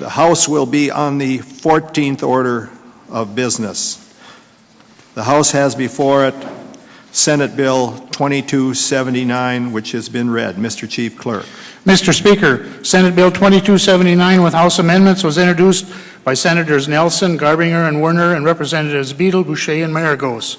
The House will be on the 14th order of business. The House has before it Senate Bill 2279, which has been read. Mr. Chief Clerk. Mr. Speaker, Senate Bill 2279 with House amendments was introduced by Senators Nelson, Garbinger, and Werner, and Representatives Beadle, Boucher, and Maragos.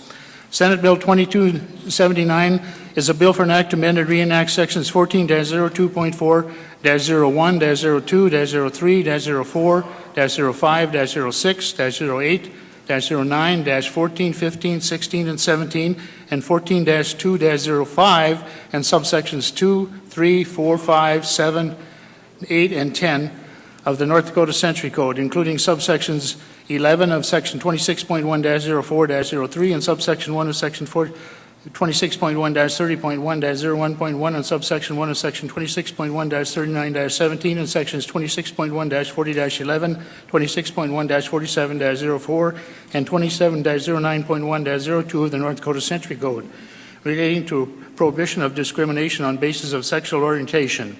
Senate Bill 2279 is a bill for an act to amend and reenact sections 14-02.4-01, -02, -03, -04, -05, -06, -08, -09, -14, 15, 16, and 17, and 14-2-05, and subsections 2, 3, 4, 5, 7, 8, and 10 of the North Dakota Century Code, including subsections 11 of section 26.1-04-03 and subsection 1 of section 26.1-30.1-01.1 and subsection 1 of section 26.1-39-17 and sections 26.1-40-11, 26.1-47-04, and 27-09.1-02 of the North Dakota Century Code relating to prohibition of discrimination on basis of sexual orientation.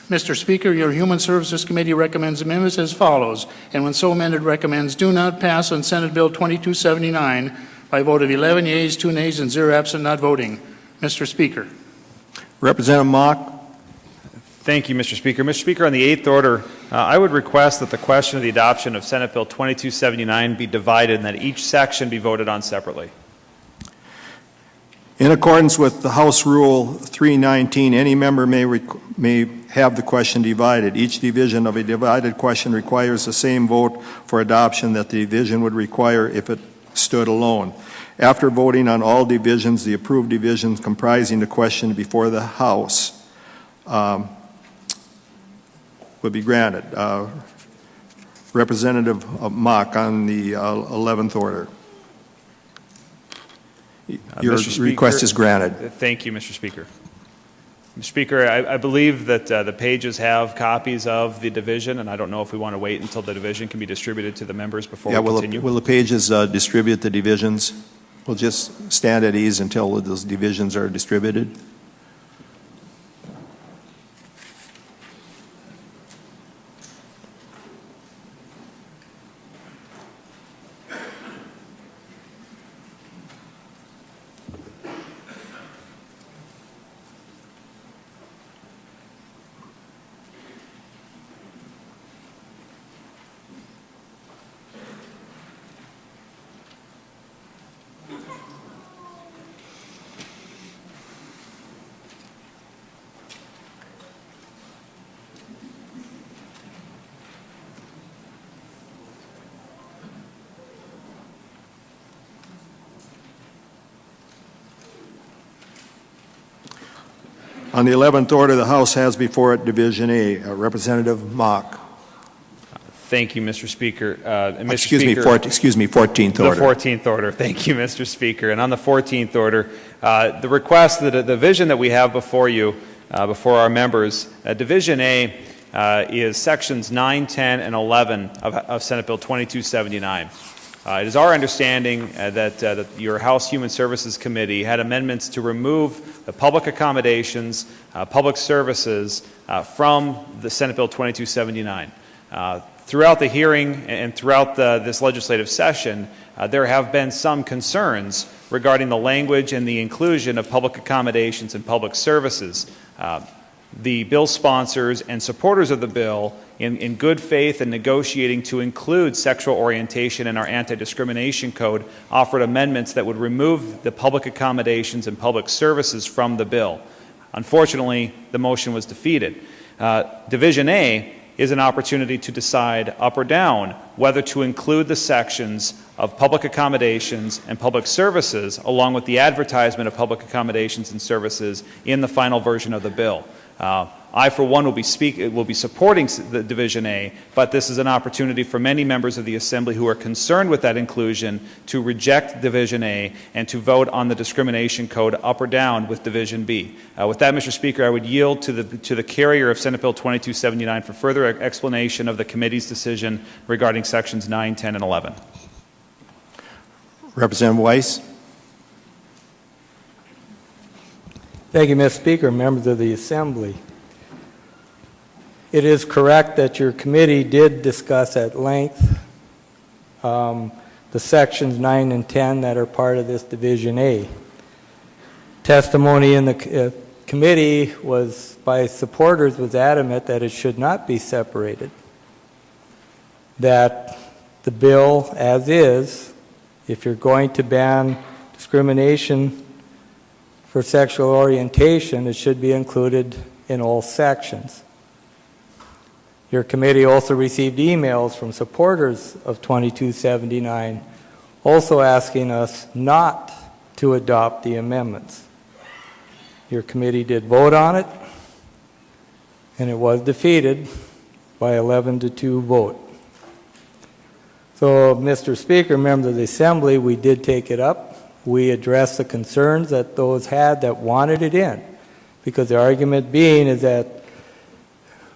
Mr. Speaker, your Human Services Committee recommends amendments as follows, and when so amended recommends do not pass on Senate Bill 2279 by a vote of 11 yeas, 2 nays, and 0 absent not voting. Mr. Speaker. Representative Mock. Thank you, Mr. Speaker. Mr. Speaker, on the 8th order, I would request that the question of the adoption of Senate Bill 2279 be divided and that each section be voted on separately. In accordance with the House Rule 319, any member may have the question divided. Each division of a divided question requires the same vote for adoption that the division would require if it stood alone. After voting on all divisions, the approved divisions comprising the question before the House would be granted. Representative Mock on the 11th order. Your request is granted. Thank you, Mr. Speaker. Mr. Speaker, I believe that the pages have copies of the division, and I don't know if we want to wait until the division can be distributed to the members before we continue. Will the pages distribute the divisions? We'll just stand at ease until those divisions are distributed. On the 11th order, the House has before it Division A. Representative Mock. Thank you, Mr. Speaker. Excuse me, 14th order. The 14th order. Thank you, Mr. Speaker. And on the 14th order, the request, the vision that we have before you, before our members, Division A is sections 9, 10, and 11 of Senate Bill 2279. It is our understanding that your House Human Services Committee had amendments to remove the public accommodations, public services from the Senate Bill 2279. Throughout the hearing and throughout this legislative session, there have been some concerns regarding the language and the inclusion of public accommodations and public services. The bill sponsors and supporters of the bill, in good faith and negotiating to include sexual orientation in our anti-discrimination code, offered amendments that would remove the public accommodations and public services from the bill. Unfortunately, the motion was defeated. Division A is an opportunity to decide up or down whether to include the sections of public accommodations and public services along with the advertisement of public accommodations and services in the final version of the bill. I, for one, will be supporting the Division A, but this is an opportunity for many members of the Assembly who are concerned with that inclusion to reject Division A and to vote on the discrimination code up or down with Division B. With that, Mr. Speaker, I would yield to the carrier of Senate Bill 2279 for further explanation of the committee's decision regarding sections 9, 10, and 11. Representative Weiss. Thank you, Mr. Speaker, members of the Assembly. It is correct that your committee did discuss at length the sections 9 and 10 that are part of this Division A. Testimony in the committee was by supporters was adamant that it should not be separated, that the bill as is, if you're going to ban discrimination for sexual orientation, it should be included in all sections. Your committee also received emails from supporters of 2279 also asking us not to adopt the amendments. Your committee did vote on it, and it was defeated by 11-2 vote. So, Mr. Speaker, members of the Assembly, we did take it up. We addressed the concerns that those had that wanted it in, because the argument being is that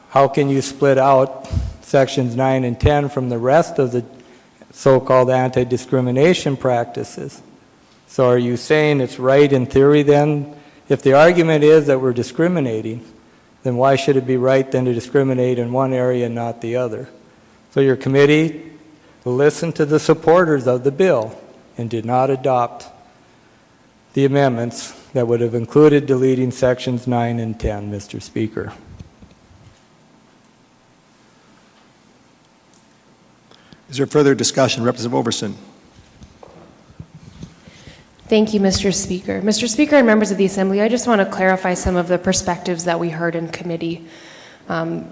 how can you split out sections 9 and 10 from the rest of the so-called anti-discrimination practices? So are you saying it's right in theory then? If the argument is that we're discriminating, then why should it be right then to discriminate in one area and not the other? So your committee listened to the supporters of the bill and did not adopt the amendments that would have included deleting sections 9 and 10, Mr. Speaker. Is there further discussion? Representative Overson. Thank you, Mr. Speaker. Mr. Speaker and members of the Assembly, I just want to clarify some of the perspectives that we heard in committee.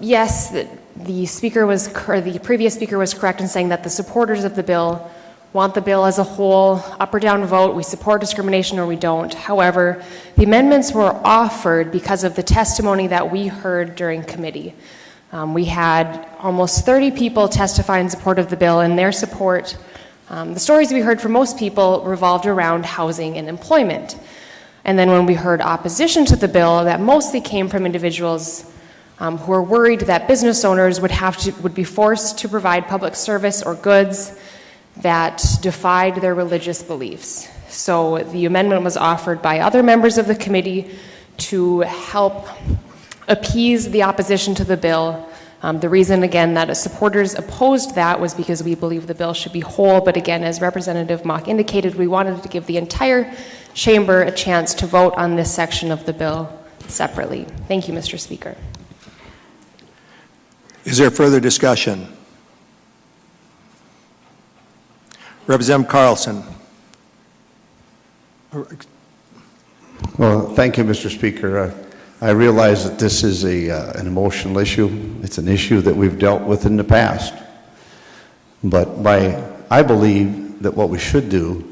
Yes, the previous speaker was correct in saying that the supporters of the bill want the bill as a whole, up or down vote. We support discrimination or we don't. However, the amendments were offered because of the testimony that we heard during committee. We had almost 30 people testify in support of the bill, and their support, the stories we heard from most people revolved around housing and employment. And then when we heard opposition to the bill, that mostly came from individuals who were worried that business owners would be forced to provide public service or goods that defied their religious beliefs. So the amendment was offered by other members of the committee to help appease the opposition to the bill. The reason, again, that supporters opposed that was because we believe the bill should be whole, but again, as Representative Mock indicated, we wanted to give the entire chamber a chance to vote on this section of the bill separately. Thank you, Mr. Speaker. Is there further discussion? Representative Carlson. Well, thank you, Mr. Speaker. I realize that this is an emotional issue. It's an issue that we've dealt with in the past. But I believe that what we should do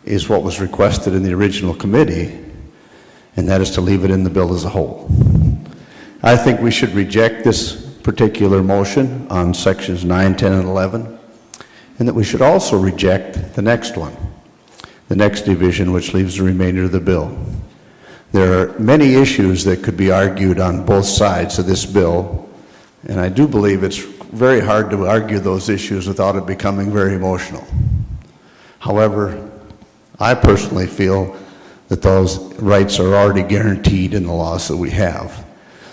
is what was requested in the original committee, and that is to leave it in the bill as a whole. I think we should reject this particular motion on sections 9, 10, and 11, and that we should also reject the next one, the next division, which leaves the remainder of the bill. There are many issues that could be argued on both sides of this bill, and I do believe it's very hard to argue those issues without it becoming very emotional. However, I personally feel that those rights are already guaranteed in the laws that we have.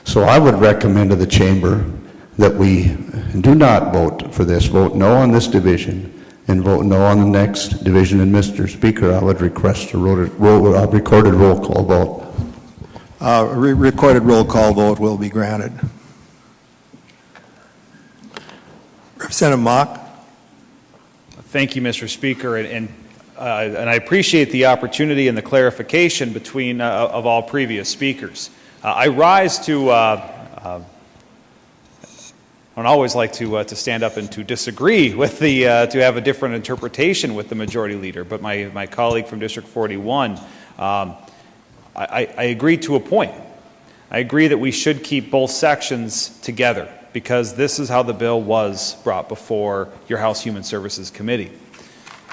So I would recommend to the chamber that we do not vote for this, vote no on this division, and vote no on the next division. And Mr. Speaker, I would request a recorded roll call vote. Recorded roll call vote will be granted. Representative Mock. Thank you, Mr. Speaker, and I appreciate the opportunity and the clarification between of all previous speakers. I rise to. I don't always like to stand up and to disagree with to have a different interpretation with the majority leader, but my colleague from District 41. I agree to a point. I agree that we should keep both sections together because this is how the bill was brought before your House Human Services Committee.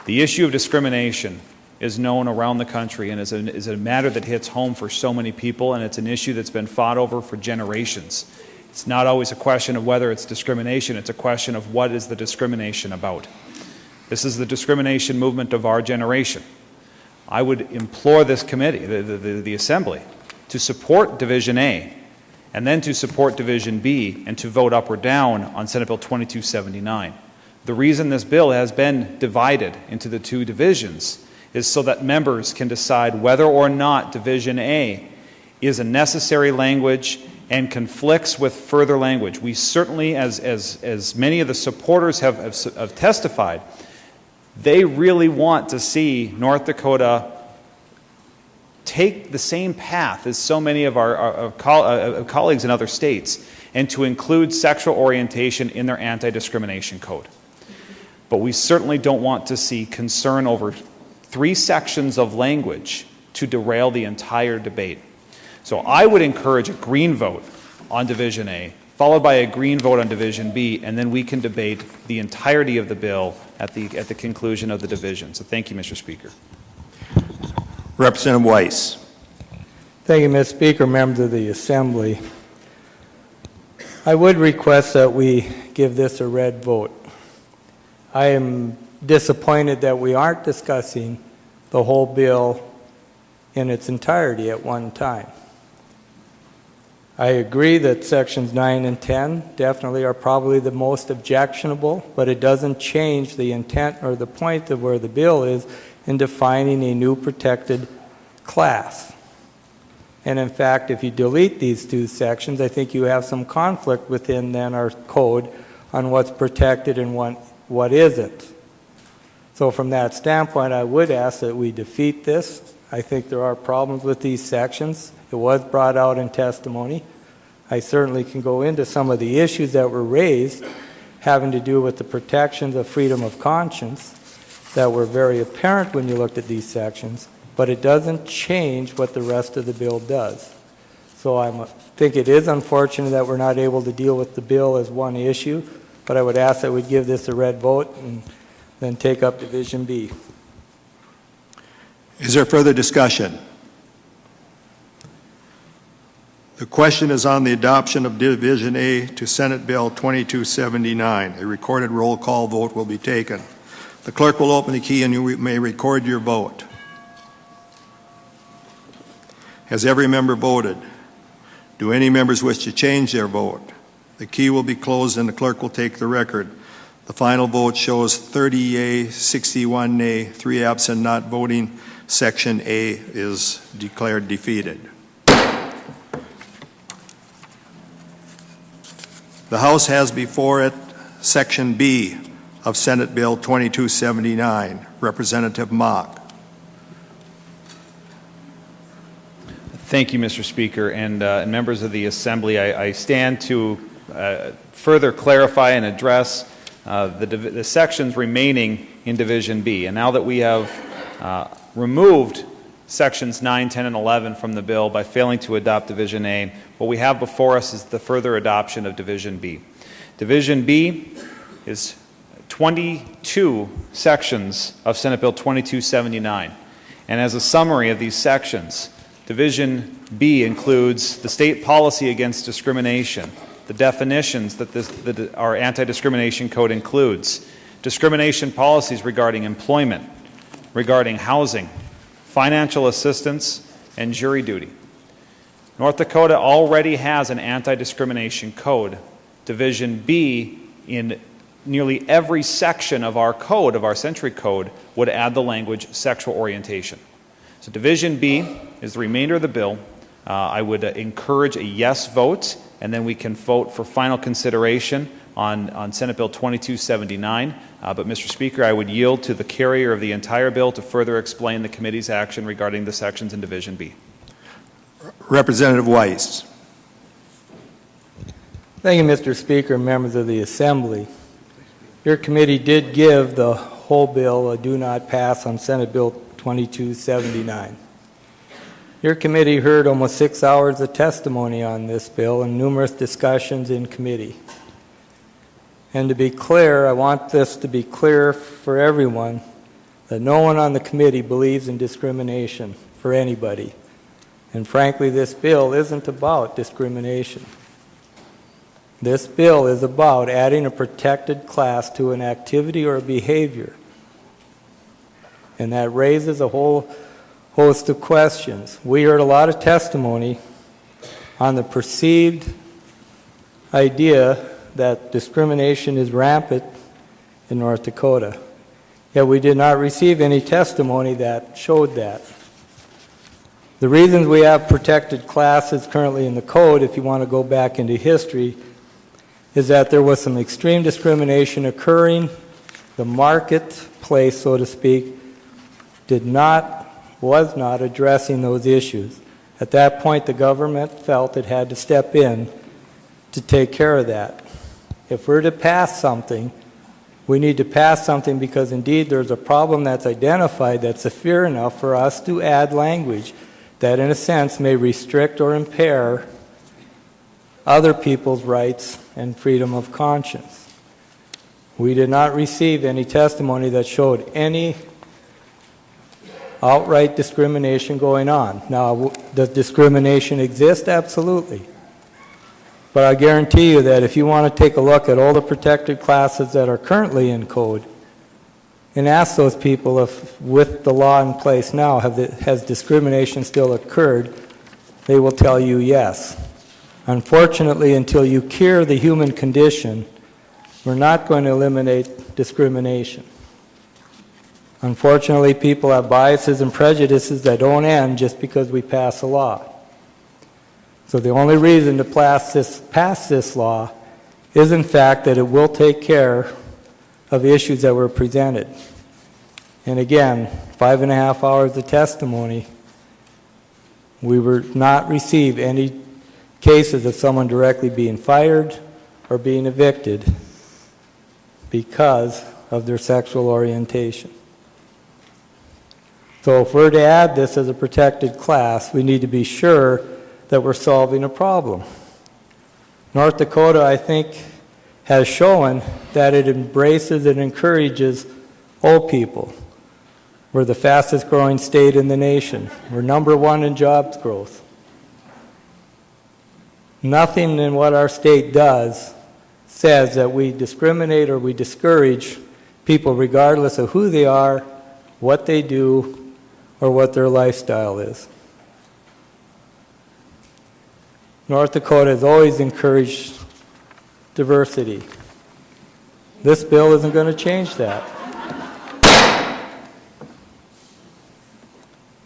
The issue of discrimination is known around the country and is a matter that hits home for so many people, and it's an issue that's been fought over for generations. It's not always a question of whether it's discrimination, it's a question of what is the discrimination about. This is the discrimination movement of our generation. I would implore this committee, the Assembly, to support Division A and then to support Division B and to vote up or down on Senate Bill 2279. The reason this bill has been divided into the two divisions is so that members can decide whether or not Division A is a necessary language and conflicts with further language. We certainly, as many of the supporters have testified, they really want to see North Dakota take the same path as so many of our colleagues in other states and to include sexual orientation in their anti-discrimination code. But we certainly don't want to see concern over 3 sections of language to derail the entire debate. So I would encourage a green vote on Division A, followed by a green vote on Division B, and then we can debate the entirety of the bill at the conclusion of the division. So thank you, Mr. Speaker. Representative Weiss. Thank you, Mr. Speaker, members of the Assembly. I would request that we give this a red vote. I am disappointed that we aren't discussing the whole bill in its entirety at one time. I agree that sections 9 and 10 definitely are probably the most objectionable, but it doesn't change the intent or the point of where the bill is in defining a new protected class. And in fact, if you delete these 2 sections, I think you have some conflict within then our code on what's protected and what isn't. So from that standpoint, I would ask that we defeat this. I think there are problems with these sections. It was brought out in testimony. I certainly can go into some of the issues that were raised having to do with the protections of freedom of conscience that were very apparent when you looked at these sections, but it doesn't change what the rest of the bill does. So I think it is unfortunate that we're not able to deal with the bill as one issue, but I would ask that we give this a red vote and then take up Division B. Is there further discussion? The question is on the adoption of Division A to Senate Bill 2279. A recorded roll call vote will be taken. The clerk will open the key and you may record your vote. Has every member voted? Do any members wish to change their vote? The key will be closed and the clerk will take the record. The final vote shows 30 yea, 61 nay, 3 absent, not voting. Section A is declared defeated. The House has before it Section B of Senate Bill 2279. Representative Mock. Thank you, Mr. Speaker, and members of the Assembly. I stand to further clarify and address the sections remaining in Division B. And now that we have removed sections 9, 10, and 11 from the bill by failing to adopt Division A, what we have before us is the further adoption of Division B. Division B is 22 sections of Senate Bill 2279. And as a summary of these sections, Division B includes the state policy against discrimination, the definitions that our anti-discrimination code includes, discrimination policies regarding employment, regarding housing, financial assistance, and jury duty. North Dakota already has an anti-discrimination code. Division B, in nearly every section of our code, of our century code, would add the language sexual orientation. So Division B is the remainder of the bill. I would encourage a yes vote, and then we can vote for final consideration on Senate Bill 2279. But Mr. Speaker, I would yield to the carrier of the entire bill to further explain the committee's action regarding the sections in Division B. Representative Weiss. Thank you, Mr. Speaker, members of the Assembly. Your committee did give the whole bill a do not pass on Senate Bill 2279. Your committee heard almost 6 hours of testimony on this bill and numerous discussions in committee. And to be clear, I want this to be clear for everyone that no one on the committee believes in discrimination for anybody. And frankly, this bill isn't about discrimination. This bill is about adding a protected class to an activity or a behavior. And that raises a whole host of questions. We heard a lot of testimony on the perceived idea that discrimination is rampant in North Dakota. Yet we did not receive any testimony that showed that. The reasons we have protected classes currently in the code, if you want to go back into history, is that there was some extreme discrimination occurring. The marketplace, so to speak, was not addressing those issues. At that point, the government felt it had to step in to take care of that. If we're to pass something, we need to pass something because indeed there's a problem that's identified that's severe enough for us to add language that in a sense may restrict or impair other people's rights and freedom of conscience. We did not receive any testimony that showed any outright discrimination going on. Now, does discrimination exist? Absolutely. But I guarantee you that if you want to take a look at all the protected classes that are currently in code and ask those people if, with the law in place now, has discrimination still occurred, they will tell you yes. Unfortunately, until you cure the human condition, we're not going to eliminate discrimination. Unfortunately, people have biases and prejudices that don't end just because we pass a law. So the only reason to pass this law is, in fact, that it will take care of issues that were presented. And again, 5.5 hours of testimony, we were not receive any cases of someone directly being fired or being evicted because of their sexual orientation. So if we're to add this as a protected class, we need to be sure that we're solving a problem. North Dakota, I think, has shown that it embraces and encourages old people. We're the fastest growing state in the nation. We're #1 in jobs growth. Nothing in what our state does says that we discriminate or we discourage people regardless of who they are, what they do, or what their lifestyle is. North Dakota has always encouraged diversity. This bill isn't going to change that.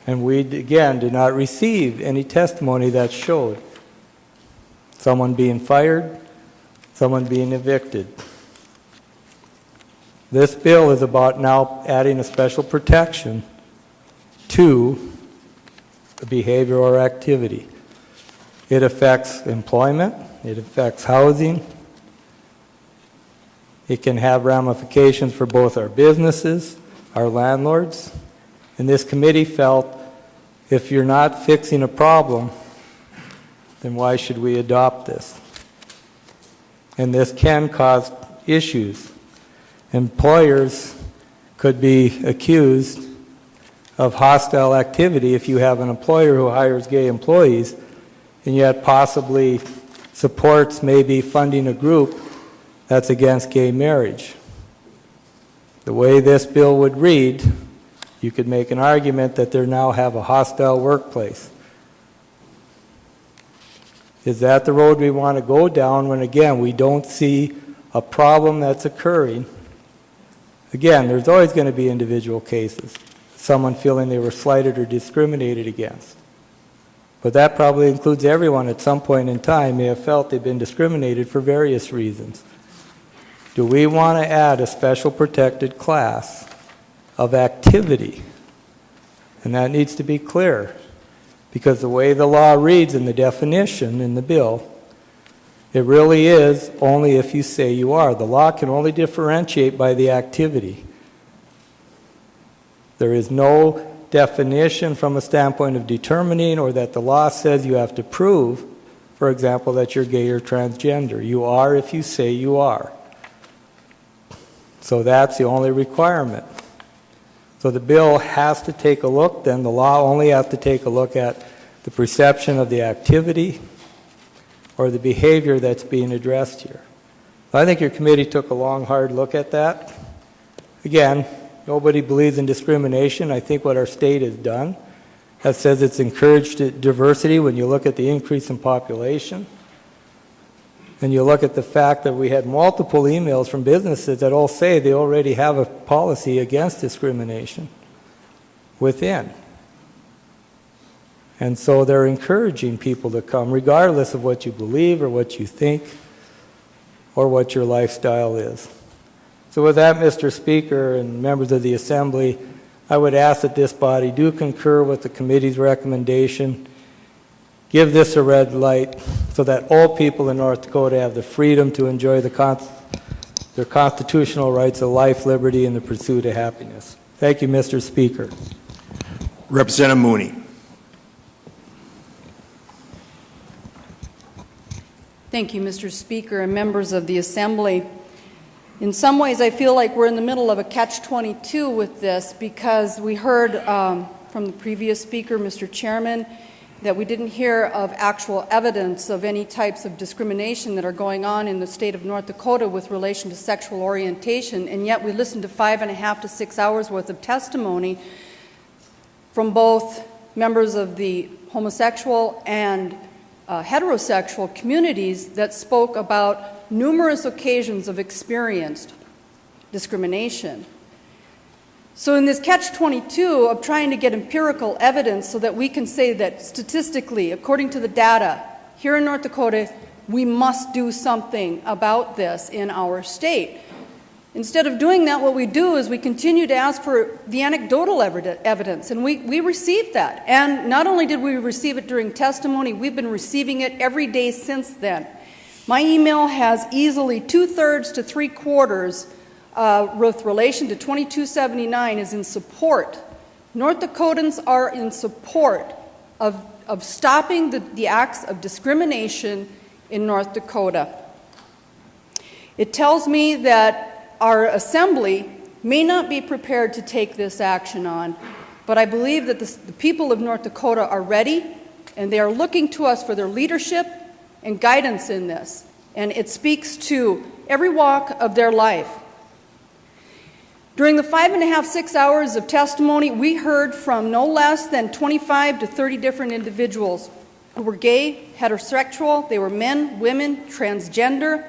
And we, again, did not receive any testimony that showed someone being fired, someone being evicted. This bill is about now adding a special protection to a behavior or activity. It affects employment, it affects housing, it can have ramifications for both our businesses, our landlords, and this committee felt if you're not fixing a problem, then why should we adopt this? And this can cause issues. Employers could be accused of hostile activity if you have an employer who hires gay employees and yet possibly supports maybe funding a group that's against gay marriage. The way this bill would read, you could make an argument that they now have a hostile workplace. Is that the road we want to go down when, again, we don't see a problem that's occurring? Again, there's always going to be individual cases, someone feeling they were slighted or discriminated against. But that probably includes everyone at some point in time may have felt they've been discriminated for various reasons. Do we want to add a special protected class of activity? And that needs to be clear, because the way the law reads in the definition in the bill, it really is only if you say you are. The law can only differentiate by the activity. There is no definition from a standpoint of determining or that the law says you have to prove, for example, that you're gay or transgender. You are if you say you are. So that's the only requirement. So the bill has to take a look, then the law only has to take a look at the perception of the activity or the behavior that's being addressed here. I think your committee took a long, hard look at that. Again, nobody believes in discrimination. I think what our state has done that says it's encouraged diversity when you look at the increase in population. And you look at the fact that we had multiple emails from businesses that all say they already have a policy against discrimination within. And so they're encouraging people to come, regardless of what you believe or what you think or what your lifestyle is. So with that, Mr. Speaker and members of the Assembly, I would ask that this body do concur with the committee's recommendation, give this a red light so that all people in North Dakota have the freedom to enjoy their constitutional rights of life, liberty, and the pursuit of happiness. Thank you, Mr. Speaker. Representative Mooney. Thank you, Mr. Speaker and members of the Assembly. In some ways, I feel like we're in the middle of a catch-22 with this, because we heard from the previous speaker, Mr. Chairman, that we didn't hear of actual evidence of any types of discrimination that are going on in the state of North Dakota with relation to sexual orientation, and yet we listened to 5.5 to 6 hours worth of testimony from both members of the homosexual and heterosexual communities that spoke about numerous occasions of experienced discrimination. So in this catch-22 of trying to get empirical evidence so that we can say that statistically, according to the data, here in North Dakota, we must do something about this in our state. Instead of doing that, what we do is we continue to ask for the anecdotal evidence, and we received that. And not only did we receive it during testimony, we've been receiving it every day since then. My email has easily 2/3 to 3/4 with relation to 2279 is in support. North Dakotans are in support of stopping the acts of discrimination in North Dakota. It tells me that our Assembly may not be prepared to take this action on, but I believe that the people of North Dakota are ready, and they are looking to us for their leadership and guidance in this. And it speaks to every walk of their life. During the 5.5, 6 hours of testimony, we heard from no less than 25 to 30 different individuals who were gay, heterosexual, they were men, women, transgender.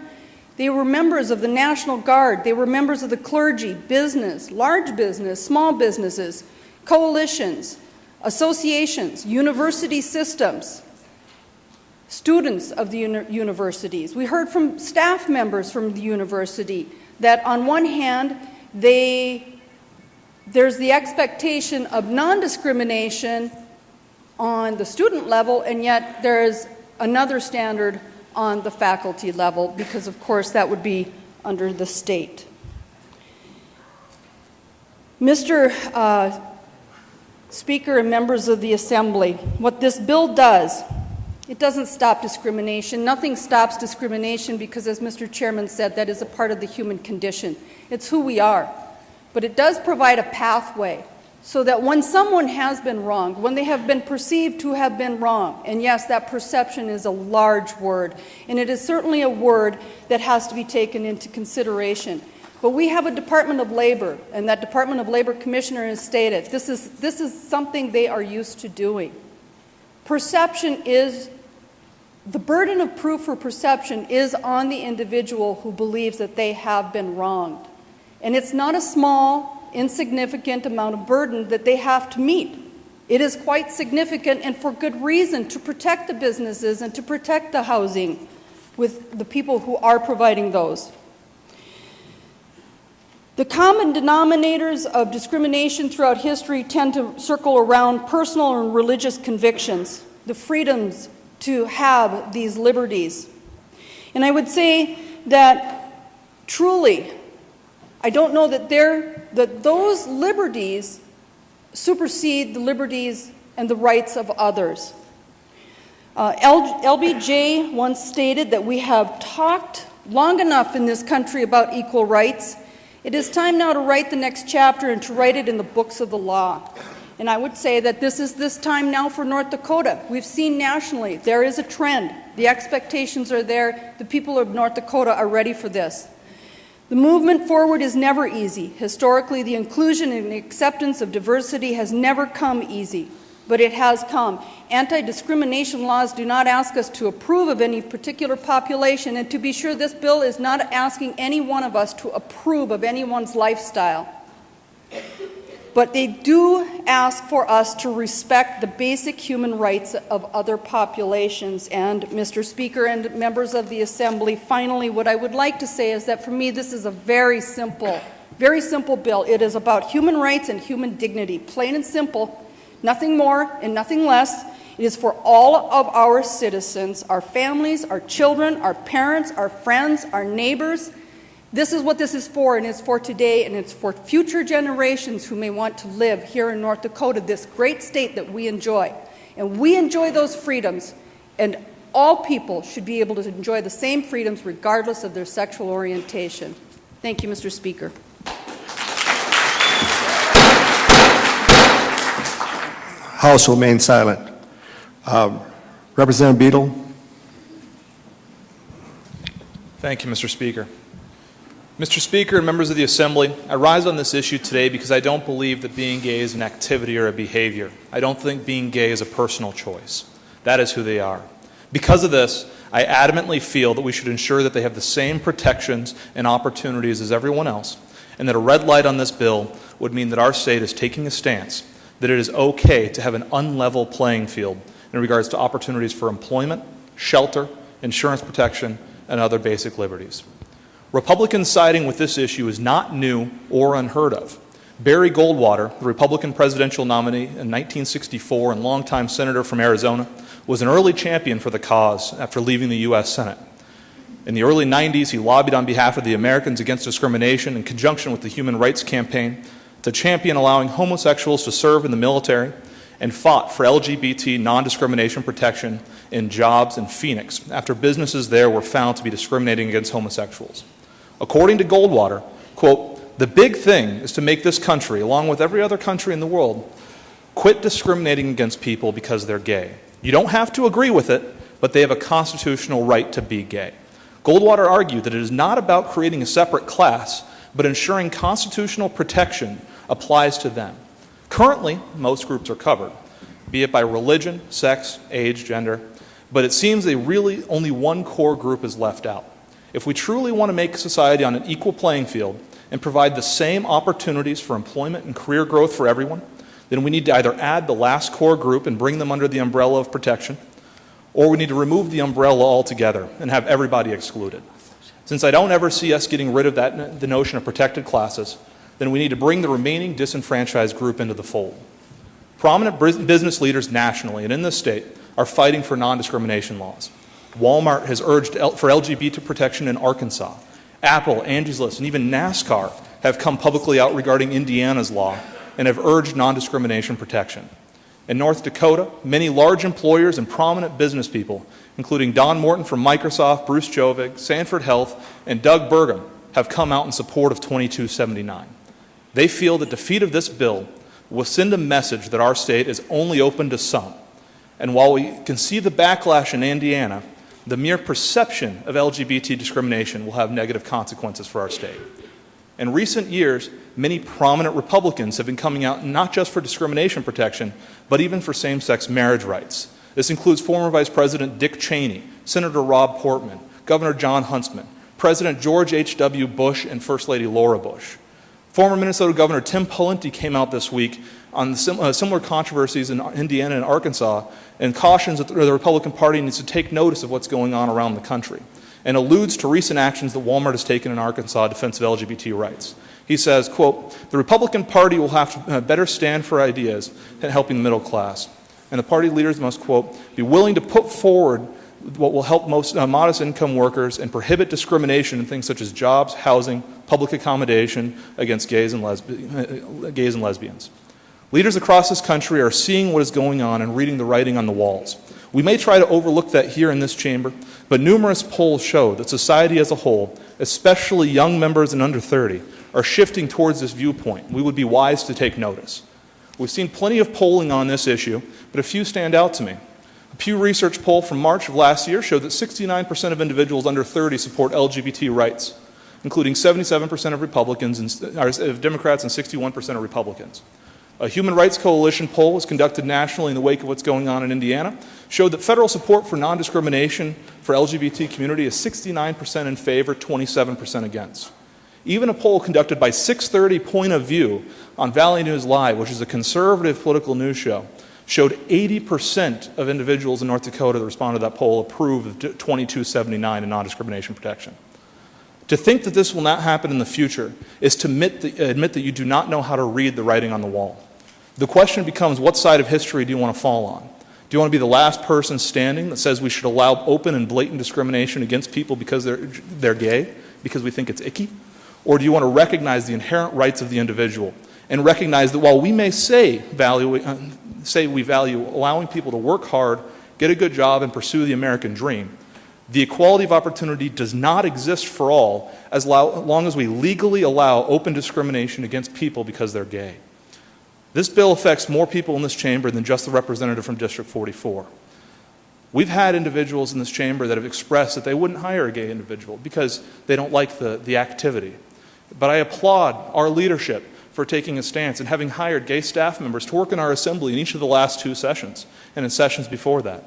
They were members of the National Guard. They were members of the clergy, business, large business, small businesses, coalitions, associations, university systems, students of the universities. We heard from staff members from the university that on one hand, there's the expectation of non-discrimination on the student level, and yet there's another standard on the faculty level, because of course that would be under the state. Mr. Speaker and members of the Assembly, what this bill does, it doesn't stop discrimination. Nothing stops discrimination because, as Mr. Chairman said, that is a part of the human condition. It's who we are. But it does provide a pathway so that when someone has been wronged, when they have been perceived to have been wrong, and yes, that perception is a large word, and it is certainly a word that has to be taken into consideration. But we have a Department of Labor, and that Department of Labor Commissioner has stated this is something they are used to doing. Perception is, the burden of proof for perception is on the individual who believes that they have been wronged. And it's not a small, insignificant amount of burden that they have to meet. It is quite significant, and for good reason, to protect the businesses and to protect the housing with the people who are providing those. The common denominators of discrimination throughout history tend to circle around personal and religious convictions, the freedoms to have these liberties. And I would say that truly, I don't know that those liberties supersede the liberties and the rights of others. LBJ once stated that we have talked long enough in this country about equal rights. It is time now to write the next chapter and to write it in the books of the law. And I would say that this is this time now for North Dakota. We've seen nationally, there is a trend. The expectations are there. The people of North Dakota are ready for this. The movement forward is never easy. Historically, the inclusion and acceptance of diversity has never come easy. but it has come. Anti-discrimination laws do not ask us to approve of any particular population, and to be sure, this bill is not asking any one of us to approve of anyone's lifestyle. But they do ask for us to respect the basic human rights of other populations. And, Mr. Speaker and members of the Assembly, finally, what I would like to say is that for me, this is a very simple bill. It is about human rights and human dignity, plain and simple, nothing more and nothing less. It is for all of our citizens, our families, our children, our parents, our friends, our neighbors. This is what this is for, and it's for today, and it's for future generations who may want to live here in North Dakota, this great state that we enjoy. And we enjoy those freedoms, and all people should be able to enjoy the same freedoms regardless of their sexual orientation. Thank you, Mr. Speaker. House will remain silent. Representative Beadle. Thank you, Mr. Speaker. Mr. Speaker and members of the Assembly, I rise on this issue today because I don't believe that being gay is an activity or a behavior. I don't think being gay is a personal choice. That is who they are. Because of this, I adamantly feel that we should ensure that they have the same protections and opportunities as everyone else, and that a red light on this bill would mean that our state is taking a stance that it is okay to have an unlevel playing field in regards to opportunities for employment, shelter, insurance protection, and other basic liberties. Republicans siding with this issue is not new or unheard of. Barry Goldwater, the Republican presidential nominee in 1964 and longtime senator from Arizona, was an early champion for the cause after leaving the U.S. Senate. In the early 90s, he lobbied on behalf of the Americans Against Discrimination in conjunction with the Human Rights Campaign to champion allowing homosexuals to serve in the military, and fought for LGBT non-discrimination protection in jobs in Phoenix after businesses there were found to be discriminating against homosexuals. According to Goldwater, quote, "The big thing is to make this country, along with every other country in the world, quit discriminating against people because they're gay. You don't have to agree with it, but they have a constitutional right to be gay." Goldwater argued that it is not about creating a separate class, but ensuring constitutional protection applies to them. Currently, most groups are covered, be it by religion, sex, age, gender, but it seems that really only one core group is left out. If we truly want to make society on an equal playing field and provide the same opportunities for employment and career growth for everyone, then we need to either add the last core group and bring them under the umbrella of protection, or we need to remove the umbrella altogether and have everybody excluded. Since I don't ever see us getting rid of the notion of protected classes, then we need to bring the remaining disenfranchised group into the fold. Prominent business leaders nationally and in this state are fighting for non-discrimination laws. Walmart has urged for LGBT protection in Arkansas. Apple, Angie's List, and even NASCAR have come publicly out regarding Indiana's law and have urged non-discrimination protection. In North Dakota, many large employers and prominent business people, including Don Morton from Microsoft, Bruce Jovig, Sanford Health, and Doug Burgum, have come out in support of 2279. They feel the defeat of this bill will send a message that our state is only open to some. And while we can see the backlash in Indiana, the mere perception of LGBT discrimination will have negative consequences for our state. In recent years, many prominent Republicans have been coming out not just for discrimination protection, but even for same-sex marriage rights. This includes former Vice President Dick Cheney, Senator Rob Portman, Governor John Huntsman, President George H.W. Bush, and First Lady Laura Bush. Former Minnesota Governor Tim Pawlenty came out this week on similar controversies in Indiana and Arkansas and cautions that the Republican Party needs to take notice of what's going on around the country, and alludes to recent actions that Walmart has taken in Arkansas in defense of LGBT rights. He says, quote, "The Republican Party will have to better stand for ideas in helping the middle class, and the party leaders must, quote, be willing to put forward what will help most modest income workers and prohibit discrimination in things such as jobs, housing, public accommodation against gays and lesbians. Leaders across this country are seeing what is going on and reading the writing on the walls. We may try to overlook that here in this chamber, but numerous polls show that society as a whole, especially young members and under 30, are shifting towards this viewpoint. We would be wise to take notice. We've seen plenty of polling on this issue, but a few stand out to me. A Pew Research poll from March of last year showed that 69% of individuals under 30 support LGBT rights, including 77% of Democrats and 61% of Republicans. A Human Rights Coalition poll was conducted nationally in the wake of what's going on in Indiana, showed that federal support for non-discrimination for LGBT community is 69% in favor, 27% against. Even a poll conducted by 630 Point of View on Valley News Live, which is a conservative political news show, showed 80% of individuals in North Dakota that responded to that poll approve of 2279 and non-discrimination protection. To think that this will not happen in the future is to admit that you do not know how to read the writing on the wall. The question becomes, what side of history do you want to fall on? Do you want to be the last person standing that says we should allow open and blatant discrimination against people because they're gay, because we think it's icky? Or do you want to recognize the inherent rights of the individual and recognize that while we may say we value allowing people to work hard, get a good job, and pursue the American dream, the equality of opportunity does not exist for all as long as we legally allow open discrimination against people because they're gay. This bill affects more people in this chamber than just the representative from District 44. We've had individuals in this chamber that have expressed that they wouldn't hire a gay individual because they don't like the activity. But I applaud our leadership for taking a stance and having hired gay staff members to work in our assembly in each of the last 2 sessions and in sessions before that.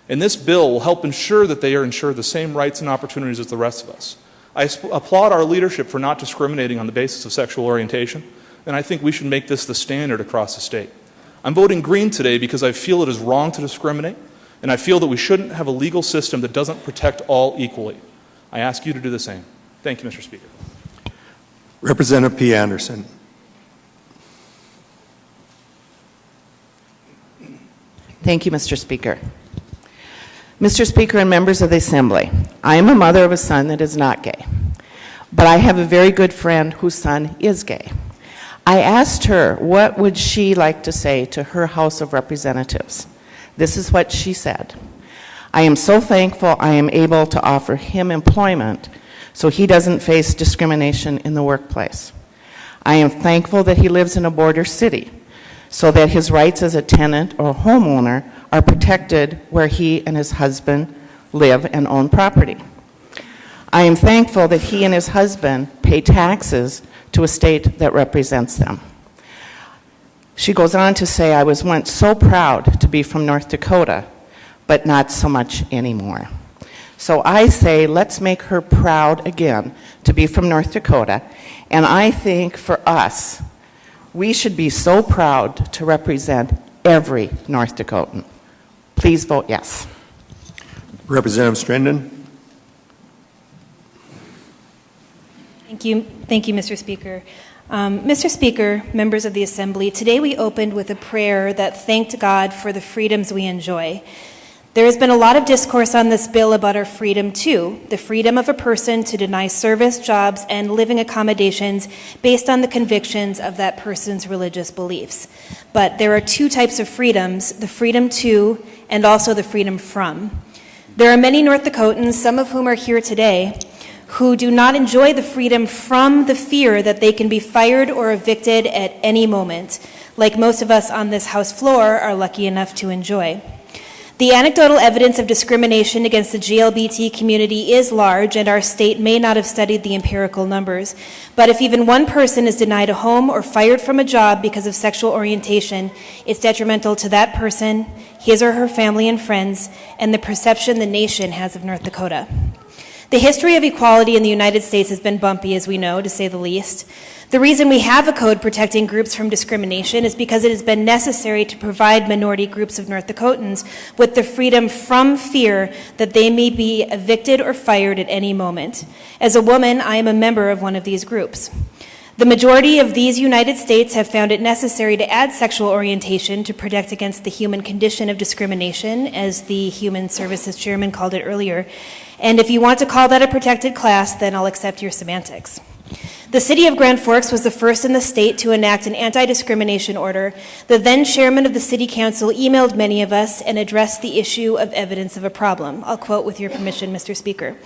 And this bill will help ensure that they are ensured the same rights and opportunities as the rest of us. I applaud our leadership for not discriminating on the basis of sexual orientation, and I think we should make this the standard across the state. I'm voting green today because I feel it is wrong to discriminate, and I feel that we shouldn't have a legal system that doesn't protect all equally. I ask you to do the same. Thank you, Mr. Speaker. Representative P. Anderson. Thank you, Mr. Speaker. Mr. Speaker and members of the Assembly, I am a mother of a son that is not gay, but I have a very good friend whose son is gay. I asked her what would she like to say to her House of Representatives. This is what she said. I am so thankful I am able to offer him employment so he doesn't face discrimination in the workplace. I am thankful that he lives in a border city so that his rights as a tenant or homeowner are protected where he and his husband live and own property. I am thankful that he and his husband pay taxes to a state that represents them. She goes on to say, I was once so proud to be from North Dakota, but not so much anymore. So I say, let's make her proud again to be from North Dakota. And I think for us, we should be so proud to represent every North Dakotan. Please vote yes. Representative Strindon. Thank you, Mr. Speaker. Mr. Speaker, members of the Assembly, today we opened with a prayer that thanked God for the freedoms we enjoy. There has been a lot of discourse on this bill about our freedom too, the freedom of a person to deny service, jobs, and living accommodations based on the convictions of that person's religious beliefs. But there are 2 types of freedoms, the freedom to and also the freedom from. There are many North Dakotans, some of whom are here today, who do not enjoy the freedom from the fear that they can be fired or evicted at any moment, like most of us on this House floor are lucky enough to enjoy. The anecdotal evidence of discrimination against the GLBT community is large, and our state may not have studied the empirical numbers. But if even one person is denied a home or fired from a job because of sexual orientation, it's detrimental to that person, his or her family and friends, and the perception the nation has of North Dakota. The history of equality in the United States has been bumpy, as we know, to say the least. The reason we have a code protecting groups from discrimination is because it has been necessary to provide minority groups of North Dakotans with the freedom from fear that they may be evicted or fired at any moment. As a woman, I am a member of one of these groups. The majority of these United States have found it necessary to add sexual orientation to protect against the human condition of discrimination, as the Human Services Chairman called it earlier. And if you want to call that a protected class, then I'll accept your semantics. The city of Grand Forks was the first in the state to enact an anti-discrimination order. The then chairman of the city council emailed many of us and addressed the issue of evidence of a problem. I'll quote with your permission, Mr. Speaker.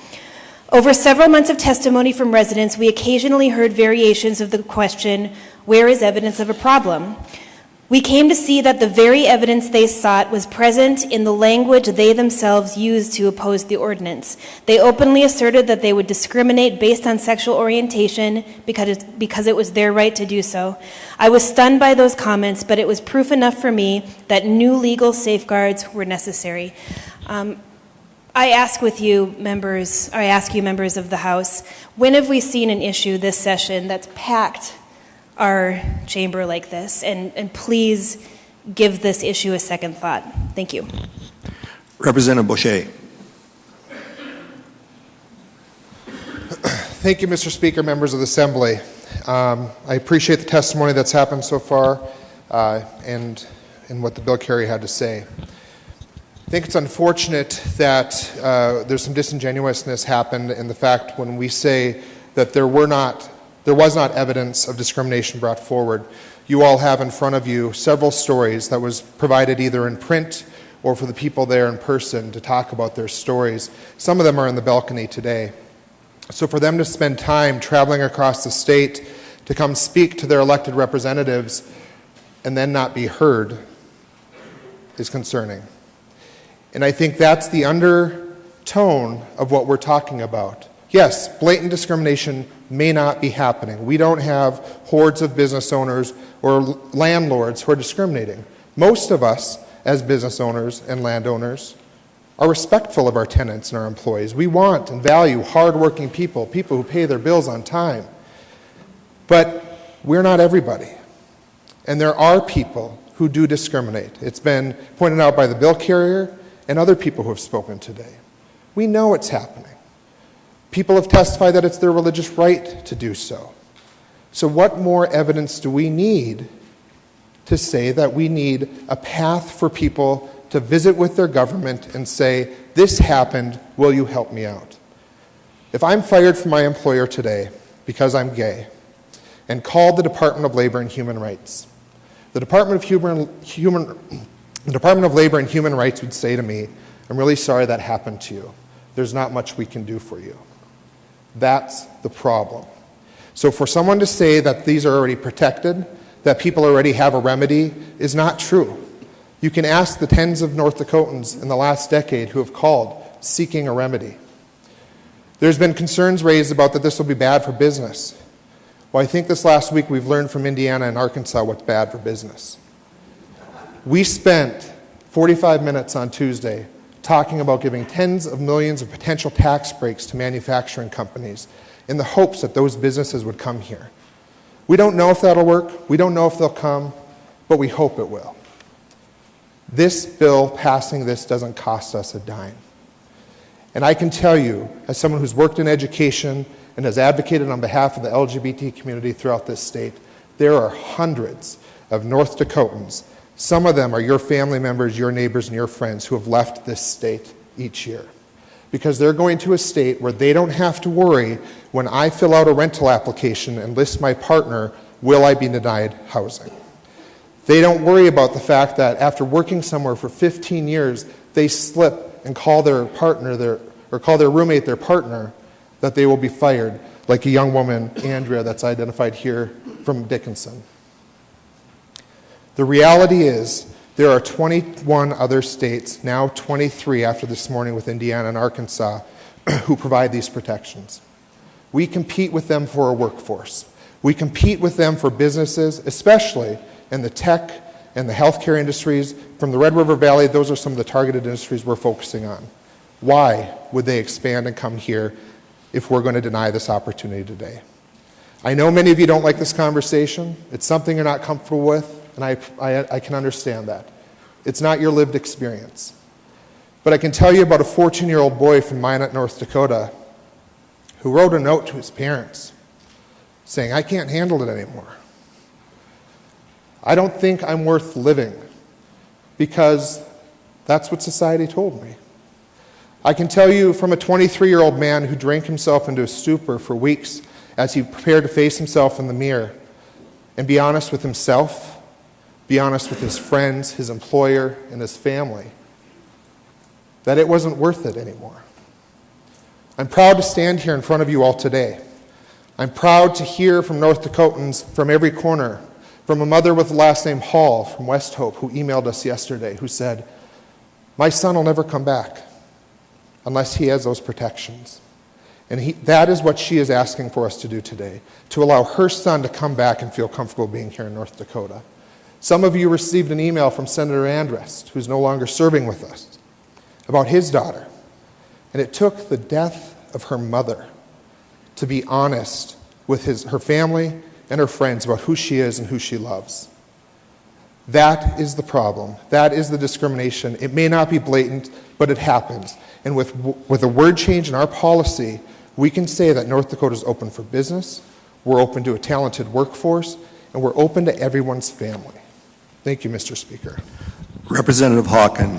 Over several months of testimony from residents, we occasionally heard variations of the question, where is evidence of a problem? We came to see that the very evidence they sought was present in the language they themselves used to oppose the ordinance. They openly asserted that they would discriminate based on sexual orientation because it was their right to do so. I was stunned by those comments, but it was proof enough for me that new legal safeguards were necessary. I ask you, members of the House, when have we seen an issue this session that's packed our chamber like this? And please give this issue a second thought. Thank you. Representative Boucher. Thank you, Mr. Speaker, members of the Assembly. I appreciate the testimony that's happened so far and what the bill carrier had to say. I think it's unfortunate that there's some disingenuousness happened in the fact when we say that there was not evidence of discrimination brought forward. You all have in front of you several stories that was provided either in print or for the people there in person to talk about their stories. Some of them are in the balcony today. So for them to spend time traveling across the state to come speak to their elected representatives and then not be heard is concerning. And I think that's the undertone of what we're talking about. Yes, blatant discrimination may not be happening. We don't have hordes of business owners or landlords who are discriminating. Most of us, as business owners and landowners, are respectful of our tenants and our employees. We want and value hardworking people, people who pay their bills on time. But we're not everybody. And there are people who do discriminate. It's been pointed out by the bill carrier and other people who have spoken today. We know it's happening. People have testified that it's their religious right to do so. So what more evidence do we need to say that we need a path for people to visit with their government and say, this happened, will you help me out? If I'm fired from my employer today because I'm gay and called the Department of Labor and Human Rights, the Department of Labor and Human Rights would say to me, I'm really sorry that happened to you. There's not much we can do for you. That's the problem. So for someone to say that these are already protected, that people already have a remedy, is not true. You can ask the tens of North Dakotans in the last decade who have called seeking a remedy. There's been concerns raised about that this will be bad for business. Well, I think this last week we've learned from Indiana and Arkansas what's bad for business. We spent 45 minutes on Tuesday talking about giving tens of millions of potential tax breaks to manufacturing companies in the hopes that those businesses would come here. We don't know if that'll work. We don't know if they'll come, but we hope it will. This bill, passing this, doesn't cost us a dime. And I can tell you, as someone who's worked in education and has advocated on behalf of the LGBT community throughout this state, there are hundreds of North Dakotans. Some of them are your family members, your neighbors, and your friends who have left this state each year. Because they're going to a state where they don't have to worry when I fill out a rental application and list my partner, will I be denied housing? They don't worry about the fact that after working somewhere for 15 years, they slip and call their partner, or call their roommate their partner, that they will be fired, like a young woman, Andrea, that's identified here from Dickinson. The reality is there are 21 other states, now 23 after this morning with Indiana and Arkansas, who provide these protections. We compete with them for a workforce. We compete with them for businesses, especially in the tech and the healthcare industries. From the Red River Valley, those are some of the targeted industries we're focusing on. Why would they expand and come here if we're going to deny this opportunity today? I know many of you don't like this conversation. It's something you're not comfortable with, and I can understand that. It's not your lived experience. But I can tell you about a 14-year-old boy from Minot, North Dakota, who wrote a note to his parents saying, I can't handle it anymore. I don't think I'm worth living, because that's what society told me. I can tell you from a 23-year-old man who drank himself into a stupor for weeks as he prepared to face himself in the mirror and be honest with himself, be honest with his friends, his employer, and his family, that it wasn't worth it anymore. I'm proud to stand here in front of you all today. I'm proud to hear from North Dakotans from every corner, from a mother with the last name Hall from West Hope who emailed us yesterday who said, "My son will never come back unless he has those protections." And that is what she is asking for us to do today, to allow her son to come back and feel comfortable being here in North Dakota. Some of you received an email from Senator Andrest, who's no longer serving with us, about his daughter. And it took the death of her mother to be honest with her family and her friends about who she is and who she loves. That is the problem. That is the discrimination. It may not be blatant, but it happens. And with a word change in our policy, we can say that North Dakota is open for business, we're open to a talented workforce, and we're open to everyone's family. Thank you, Mr. Speaker. Representative Hawken.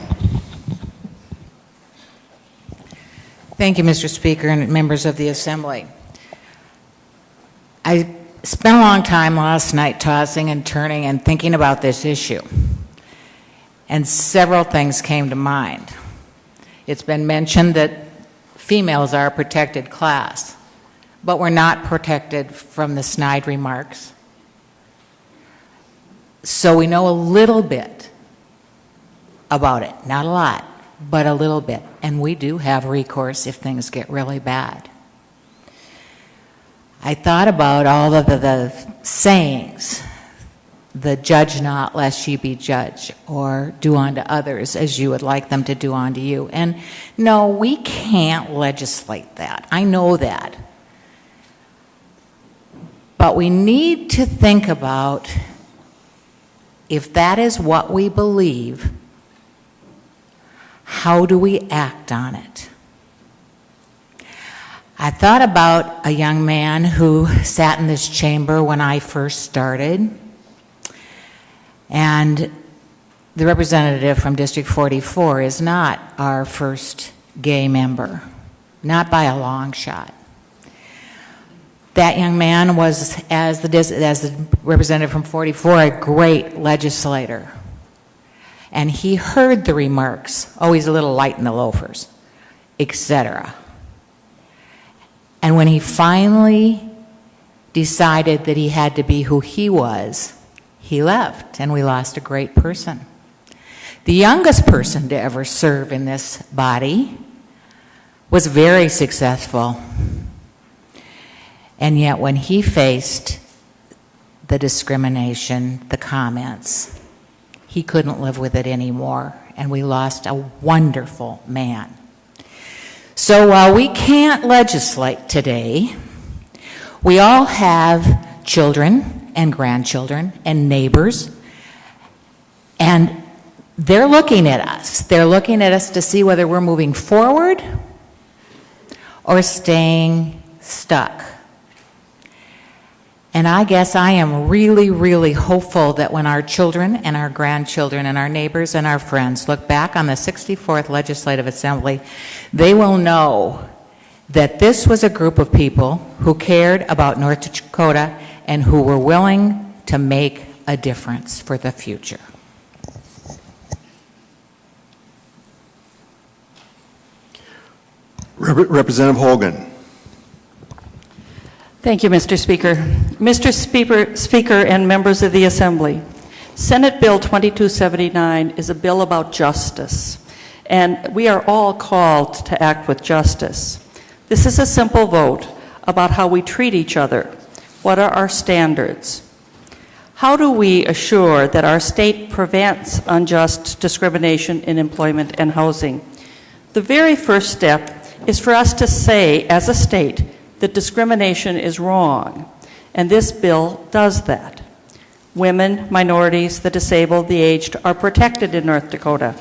Thank you, Mr. Speaker and members of the Assembly. I spent a long time last night tossing and turning and thinking about this issue, and several things came to mind. It's been mentioned that females are a protected class, but we're not protected from the snide remarks. So we know a little bit about it, not a lot, but a little bit, and we do have recourse if things get really bad. I thought about all of the sayings, the judge not lest ye be judged, or do unto others as you would like them to do unto you. And no, we can't legislate that. I know that. But we need to think about, if that is what we believe, how do we act on it? I thought about a young man who sat in this chamber when I first started, and the representative from District 44 is not our first gay member, not by a long shot. That young man was, as the representative from 44, a great legislator. And he heard the remarks, oh, he's a little light in the loafers, etc. And when he finally decided that he had to be who he was, he left, and we lost a great person. The youngest person to ever serve in this body was very successful. And yet when he faced the discrimination, the comments, he couldn't live with it anymore, and we lost a wonderful man. So while we can't legislate today, we all have children and grandchildren and neighbors, and they're looking at us. They're looking at us to see whether we're moving forward or staying stuck. And I guess I am really, really hopeful that when our children and our grandchildren and our neighbors and our friends look back on the 64th Legislative Assembly, they will know that this was a group of people who cared about North Dakota and who were willing to make a difference for the future. Representative Hogan. Thank you, Mr. Speaker. Mr. Speaker and members of the Assembly, Senate Bill 2279 is a bill about justice, and we are all called to act with justice. This is a simple vote about how we treat each other. What are our standards? How do we assure that our state prevents unjust discrimination in employment and housing? The very first step is for us to say, as a state, that discrimination is wrong, and this bill does that. Women, minorities, the disabled, the aged are protected in North Dakota.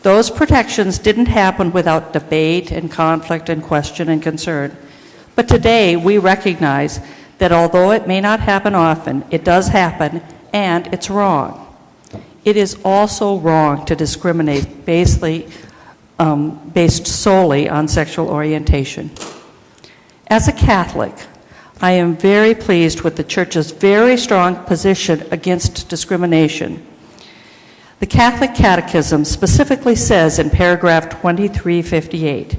Those protections didn't happen without debate and conflict and question and concern. But today we recognize that although it may not happen often, it does happen, and it's wrong. It is also wrong to discriminate based solely on sexual orientation. As a Catholic, I am very pleased with the Church's very strong position against discrimination. The Catholic Catechism specifically says in paragraph 2358,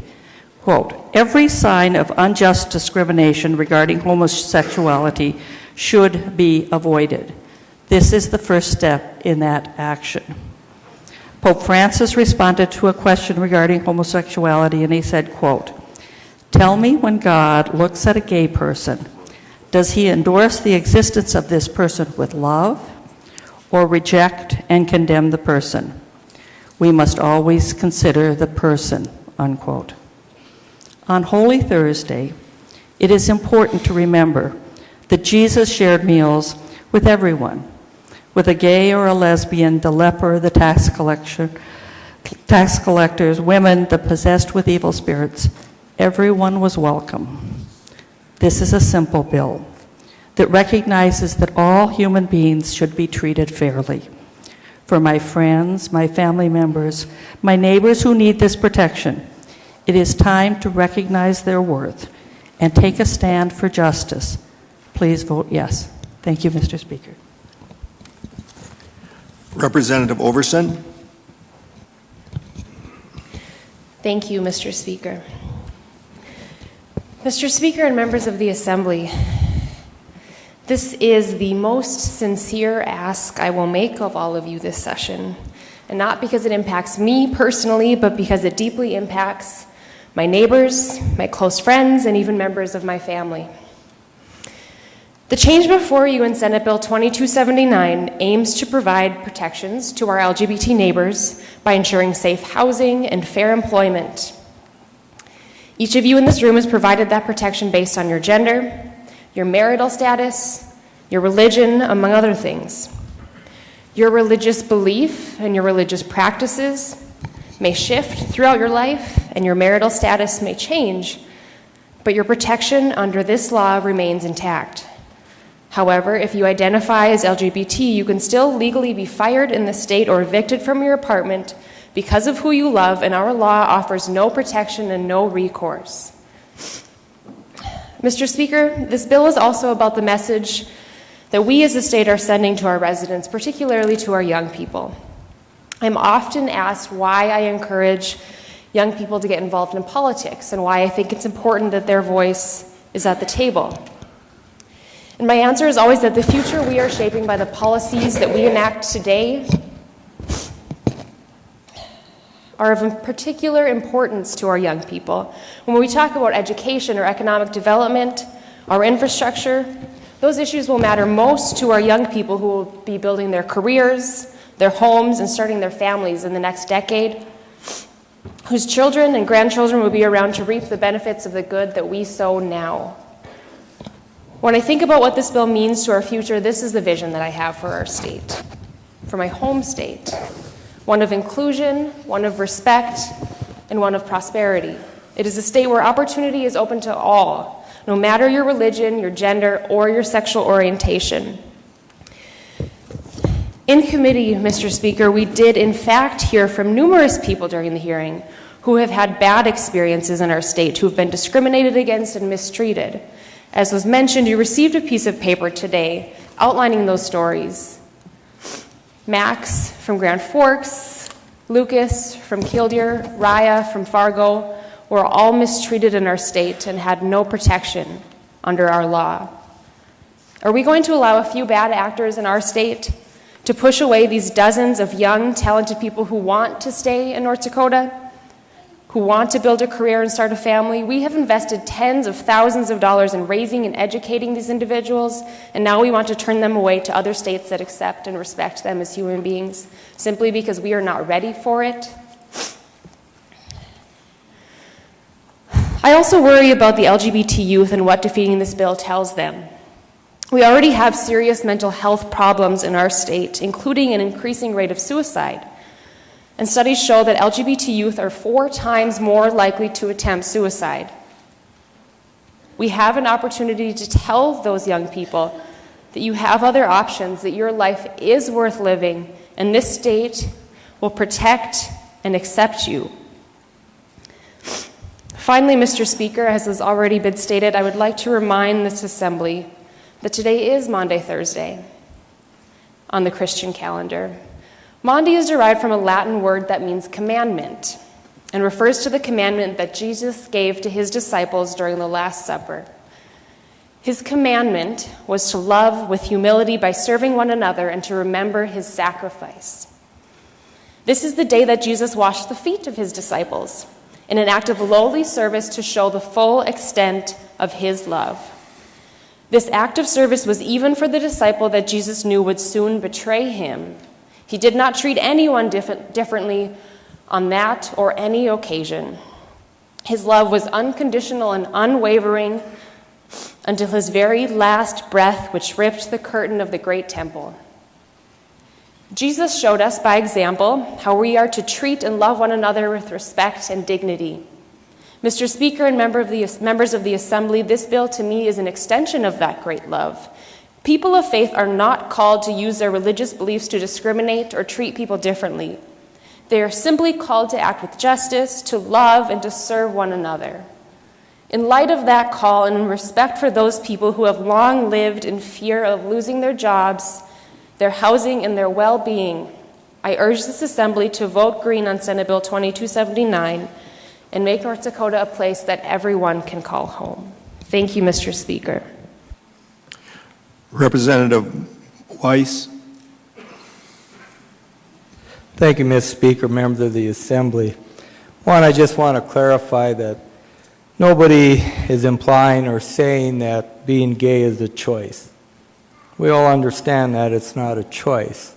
quote, "Every sign of unjust discrimination regarding homosexuality should be avoided." This is the first step in that action. Pope Francis responded to a question regarding homosexuality, and he said, quote, "Tell me, when God looks at a gay person, does he endorse the existence of this person with love or reject and condemn the person? We must always consider the person," unquote. On Holy Thursday, it is important to remember that Jesus shared meals with everyone, with a gay or a lesbian, the leper, the tax collectors, women, the possessed with evil spirits. Everyone was welcome. This is a simple bill that recognizes that all human beings should be treated fairly. For my friends, my family members, my neighbors who need this protection, it is time to recognize their worth and take a stand for justice. Please vote yes. Thank you, Mr. Speaker. Representative Overson. Thank you, Mr. Speaker. Mr. Speaker and members of the Assembly, this is the most sincere ask I will make of all of you this session, and not because it impacts me personally, but because it deeply impacts my neighbors, my close friends, and even members of my family. The change before you in Senate Bill 2279 aims to provide protections to our LGBT neighbors by ensuring safe housing and fair employment. Each of you in this room is provided that protection based on your gender, your marital status, your religion, among other things. Your religious belief and your religious practices may shift throughout your life, and your marital status may change, but your protection under this law remains intact. However, if you identify as LGBT, you can still legally be fired in the state or evicted from your apartment because of who you love, and our law offers no protection and no recourse. Mr. Speaker, this bill is also about the message that we as a state are sending to our residents, particularly to our young people. I'm often asked why I encourage young people to get involved in politics and why I think it's important that their voice is at the table. And my answer is always that the future we are shaping by the policies that we enact today are of particular importance to our young people. When we talk about education or economic development, our infrastructure, those issues will matter most to our young people who will be building their careers, their homes, and starting their families in the next decade, whose children and grandchildren will be around to reap the benefits of the good that we sow now. When I think about what this bill means to our future, this is the vision that I have for our state, for my home state. One of inclusion, one of respect, and one of prosperity. It is a state where opportunity is open to all, no matter your religion, your gender, or your sexual orientation. In committee, Mr. Speaker, we did in fact hear from numerous people during the hearing who have had bad experiences in our state, who have been discriminated against and mistreated. As was mentioned, you received a piece of paper today outlining those stories. Max from Grand Forks, Lucas from Killdeer, Raya from Fargo were all mistreated in our state and had no protection under our law. Are we going to allow a few bad actors in our state to push away these dozens of young, talented people who want to stay in North Dakota, who want to build a career and start a family? We have invested tens of thousands of dollars in raising and educating these individuals, and now we want to turn them away to other states that accept and respect them as human beings simply because we are not ready for it. I also worry about the LGBT youth and what defeating this bill tells them. We already have serious mental health problems in our state, including an increasing rate of suicide. And studies show that LGBT youth are 4 times more likely to attempt suicide. We have an opportunity to tell those young people that you have other options, that your life is worth living, and this state will protect and accept you. Finally, Mr. Speaker, as has already been stated, I would like to remind this Assembly that today is Maundy Thursday on the Christian calendar. Maundy is derived from a Latin word that means commandment and refers to the commandment that Jesus gave to his disciples during the Last Supper. His commandment was to love with humility by serving one another and to remember his sacrifice. This is the day that Jesus washed the feet of his disciples in an act of lowly service to show the full extent of his love. This act of service was even for the disciple that Jesus knew would soon betray him. He did not treat anyone differently on that or any occasion. His love was unconditional and unwavering until his very last breath, which ripped the curtain of the great temple. Jesus showed us by example how we are to treat and love one another with respect and dignity. Mr. Speaker and members of the Assembly, this bill to me is an extension of that great love. People of faith are not called to use their religious beliefs to discriminate or treat people differently. They are simply called to act with justice, to love, and to serve one another. In light of that call and in respect for those people who have long lived in fear of losing their jobs, their housing, and their well-being, I urge this Assembly to vote green on Senate Bill 2279 and make North Dakota a place that everyone can call home. Thank you, Mr. Speaker. Representative Weiss. Thank you, Mr. Speaker, members of the Assembly. One, I just want to clarify that nobody is implying or saying that being gay is a choice. We all understand that it's not a choice.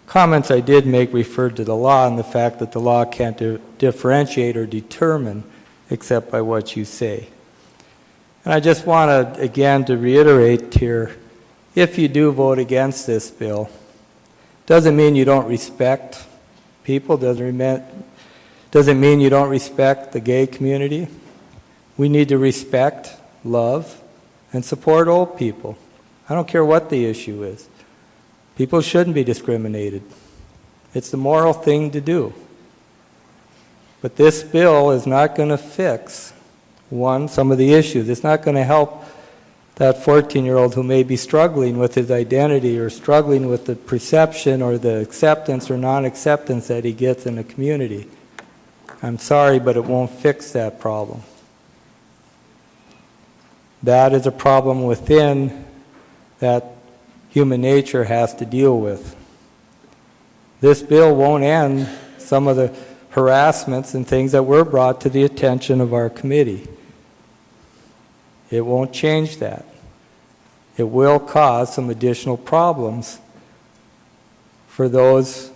Comments I did make referred to the law and the fact that the law can't differentiate or determine except by what you say. And I just want to, again, to reiterate here, if you do vote against this bill, doesn't mean you don't respect people, doesn't mean you don't respect the gay community. We need to respect, love, and support old people. I don't care what the issue is. People shouldn't be discriminated. It's the moral thing to do. But this bill is not going to fix, one, some of the issues. It's not going to help that 14-year-old who may be struggling with his identity or struggling with the perception or the acceptance or non-acceptance that he gets in the community. I'm sorry, but it won't fix that problem. That is a problem within that human nature has to deal with. This bill won't end some of the harassments and things that were brought to the attention of our committee. It won't change that. It will cause some additional problems for those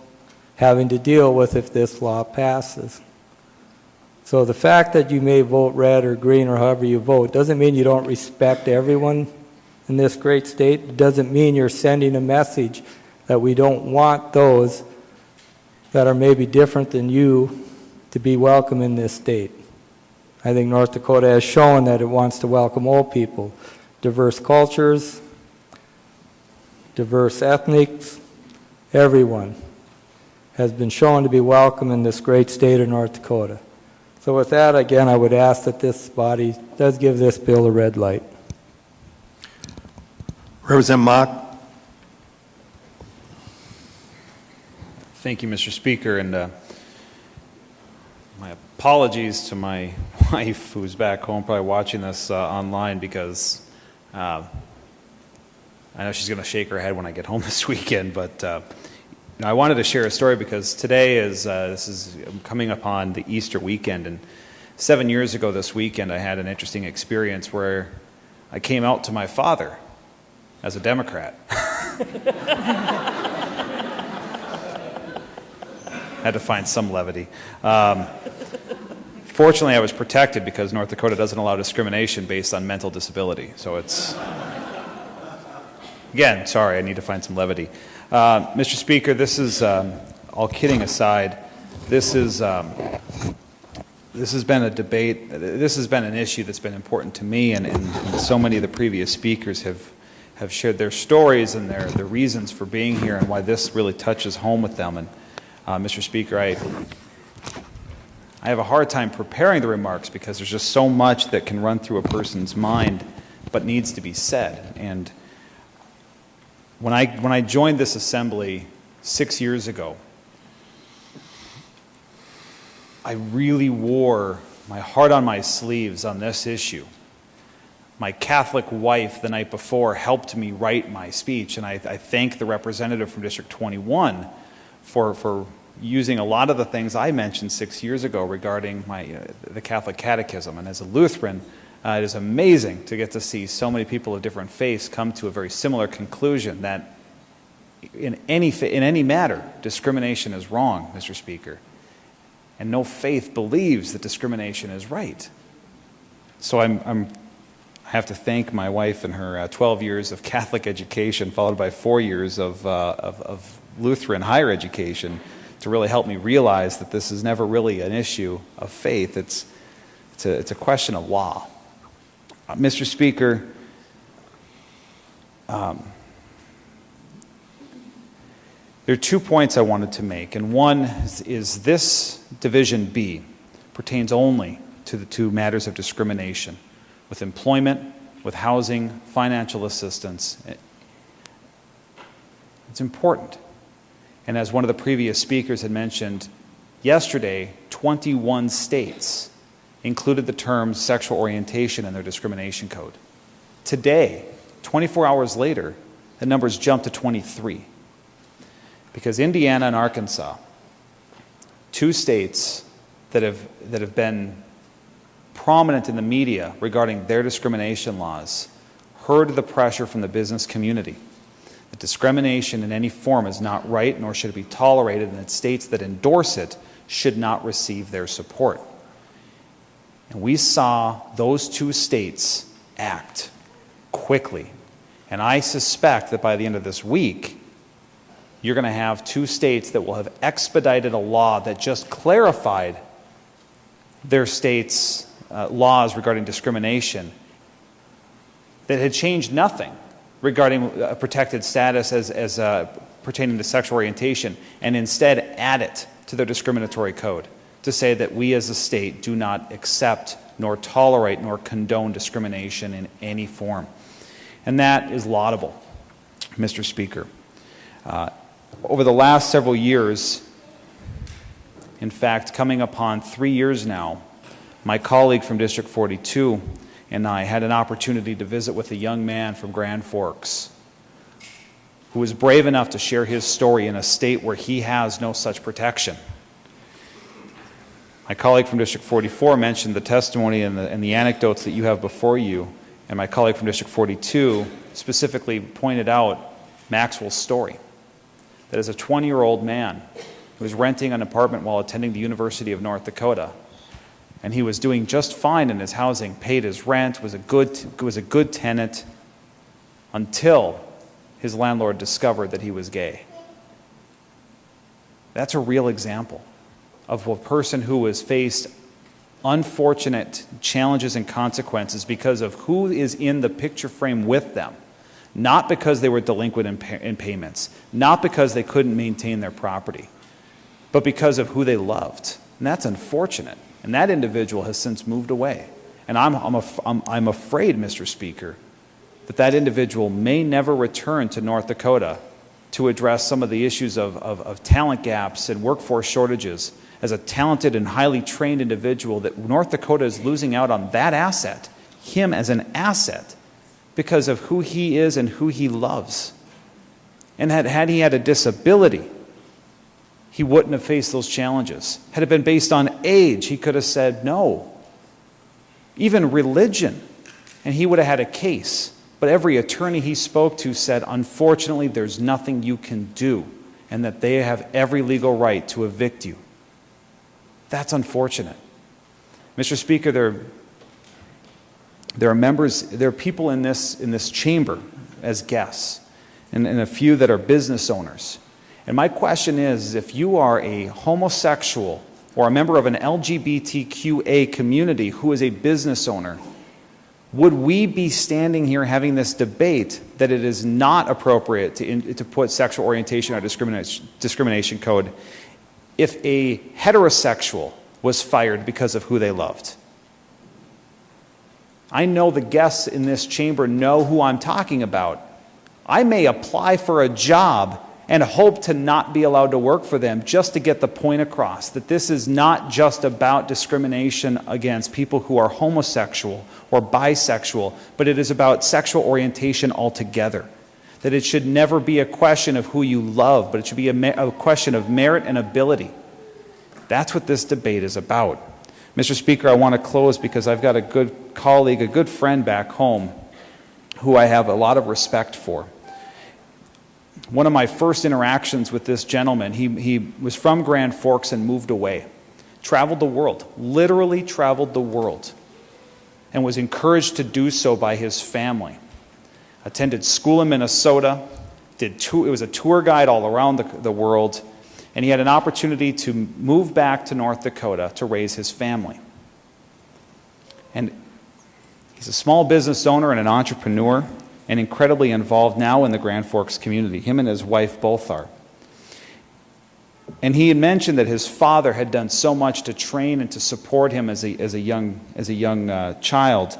having to deal with if this law passes. So the fact that you may vote red or green or however you vote doesn't mean you don't respect everyone in this great state. It doesn't mean you're sending a message that we don't want those that are maybe different than you to be welcome in this state. I think North Dakota has shown that it wants to welcome all people, diverse cultures, diverse ethnics, everyone has been shown to be welcome in this great state of North Dakota. So with that, again, I would ask that this body does give this bill a red light. Representative Mock. Thank you, Mr. Speaker, and my apologies to my wife who's back home probably watching this online because I know she's going to shake her head when I get home this weekend, but I wanted to share a story because today is coming upon the Easter weekend, and 7 years ago this weekend I had an interesting experience where I came out to my father as a Democrat. Had to find some levity. Fortunately, I was protected because North Dakota doesn't allow discrimination based on mental disability. So it's, again, sorry, I need to find some levity. Mr. Speaker, this is, all kidding aside, this has been a debate, this has been an issue that's been important to me, and so many of the previous speakers have shared their stories and their reasons for being here and why this really touches home with them. And Mr. Speaker, I have a hard time preparing the remarks because there's just so much that can run through a person's mind but needs to be said. And when I joined this assembly 6 years ago, I really wore my heart on my sleeves on this issue. my Catholic wife the night before helped me write my speech, and I thank the representative from District 21 for using a lot of the things I mentioned 6 years ago regarding the Catholic Catechism. And as a Lutheran, it is amazing to get to see so many people of different faiths come to a very similar conclusion that in any matter, discrimination is wrong, Mr. Speaker. And no faith believes that discrimination is right. So I have to thank my wife and her 12 years of Catholic education, followed by 4 years of Lutheran higher education, to really help me realize that this is never really an issue of faith. It's a question of law. Mr. Speaker, there are 2 points I wanted to make, and one is this Division B pertains only to the 2 matters of discrimination, with employment, with housing, financial assistance. It's important. And as one of the previous speakers had mentioned, yesterday, 21 states included the term sexual orientation in their discrimination code. Today, 24 hours later, the numbers jumped to 23. Because Indiana and Arkansas, 2 states that have been prominent in the media regarding their discrimination laws, heard the pressure from the business community that discrimination in any form is not right, nor should it be tolerated, and that states that endorse it should not receive their support. And we saw those 2 states act quickly. And I suspect that by the end of this week, you're going to have 2 states that will have expedited a law that just clarified their states' laws regarding discrimination, that had changed nothing regarding protected status as pertaining to sexual orientation, and instead add it to their discriminatory code to say that we as a state do not accept, nor tolerate, nor condone discrimination in any form. And that is laudable, Mr. Speaker. Over the last several years, in fact, coming upon 3 years now, my colleague from District 42 and I had an opportunity to visit with a young man from Grand Forks who was brave enough to share his story in a state where he has no such protection. My colleague from District 44 mentioned the testimony and the anecdotes that you have before you, and my colleague from District 42 specifically pointed out Maxwell's story. That as a 20-year-old man who was renting an apartment while attending the University of North Dakota, and he was doing just fine in his housing, paid his rent, was a good tenant, until his landlord discovered that he was gay. That's a real example of a person who has faced unfortunate challenges and consequences because of who is in the picture frame with them. Not because they were delinquent in payments, not because they couldn't maintain their property, but because of who they loved. And that's unfortunate. And that individual has since moved away. And I'm afraid, Mr. Speaker, that individual may never return to North Dakota to address some of the issues of talent gaps and workforce shortages as a talented and highly trained individual, that North Dakota is losing out on that asset, him as an asset, because of who he is and who he loves. And had he had a disability, he wouldn't have faced those challenges. Had it been based on age, he could have said no. Even religion, and he would have had a case. But every attorney he spoke to said, unfortunately, there's nothing you can do, and that they have every legal right to evict you. That's unfortunate. Mr. Speaker, there are people in this chamber as guests, and a few that are business owners. And my question is, if you are a homosexual or a member of an LGBTQA community who is a business owner, would we be standing here having this debate that it is not appropriate to put sexual orientation or discrimination code if a heterosexual was fired because of who they loved? I know the guests in this chamber know who I'm talking about. I may apply for a job and hope to not be allowed to work for them, just to get the point across that this is not just about discrimination against people who are homosexual or bisexual, but it is about sexual orientation altogether. That it should never be a question of who you love, but it should be a question of merit and ability. That's what this debate is about. Mr. Speaker, I want to close because I've got a good colleague, a good friend back home who I have a lot of respect for. One of my first interactions with this gentleman, he was from Grand Forks and moved away, traveled the world, literally traveled the world, and was encouraged to do so by his family. Attended school in Minnesota, it was a tour guide all around the world, and he had an opportunity to move back to North Dakota to raise his family. And he's a small business owner and an entrepreneur, and incredibly involved now in the Grand Forks community. Him and his wife both are. And he had mentioned that his father had done so much to train and to support him as a young child.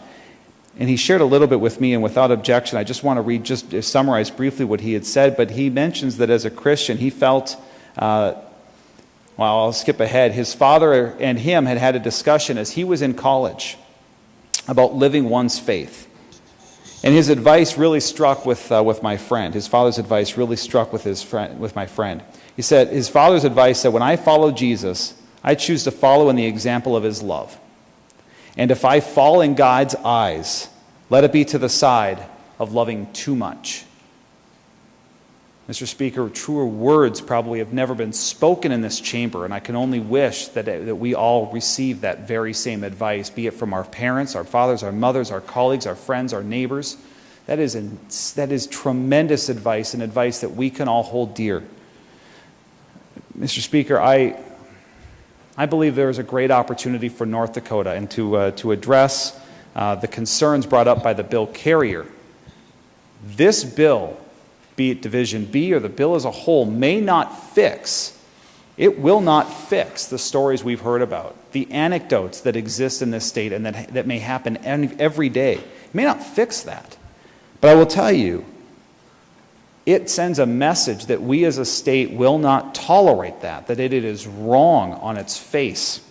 And he shared a little bit with me, and without objection, I just want to summarize briefly what he had said. But he mentions that as a Christian, he felt, I'll skip ahead. His father and him had a discussion as he was in college about living one's faith. And his advice really struck with my friend. His father's advice really struck with my friend. He said, his father's advice said, when I follow Jesus, I choose to follow in the example of his love. And if I fall in God's eyes, let it be to the side of loving too much. Mr. Speaker, truer words probably have never been spoken in this chamber, and I can only wish that we all receive that very same advice, be it from our parents, our fathers, our mothers, our colleagues, our friends, our neighbors. That is tremendous advice, and advice that we can all hold dear. Mr. Speaker, I believe there is a great opportunity for North Dakota and to address the concerns brought up by the bill carrier. This bill, be it Division B or the bill as a whole, may not fix, it will not fix the stories we've heard about, the anecdotes that exist in this state and that may happen every day. It may not fix that. But I will tell you, it sends a message that we as a state will not tolerate that it is wrong on its face.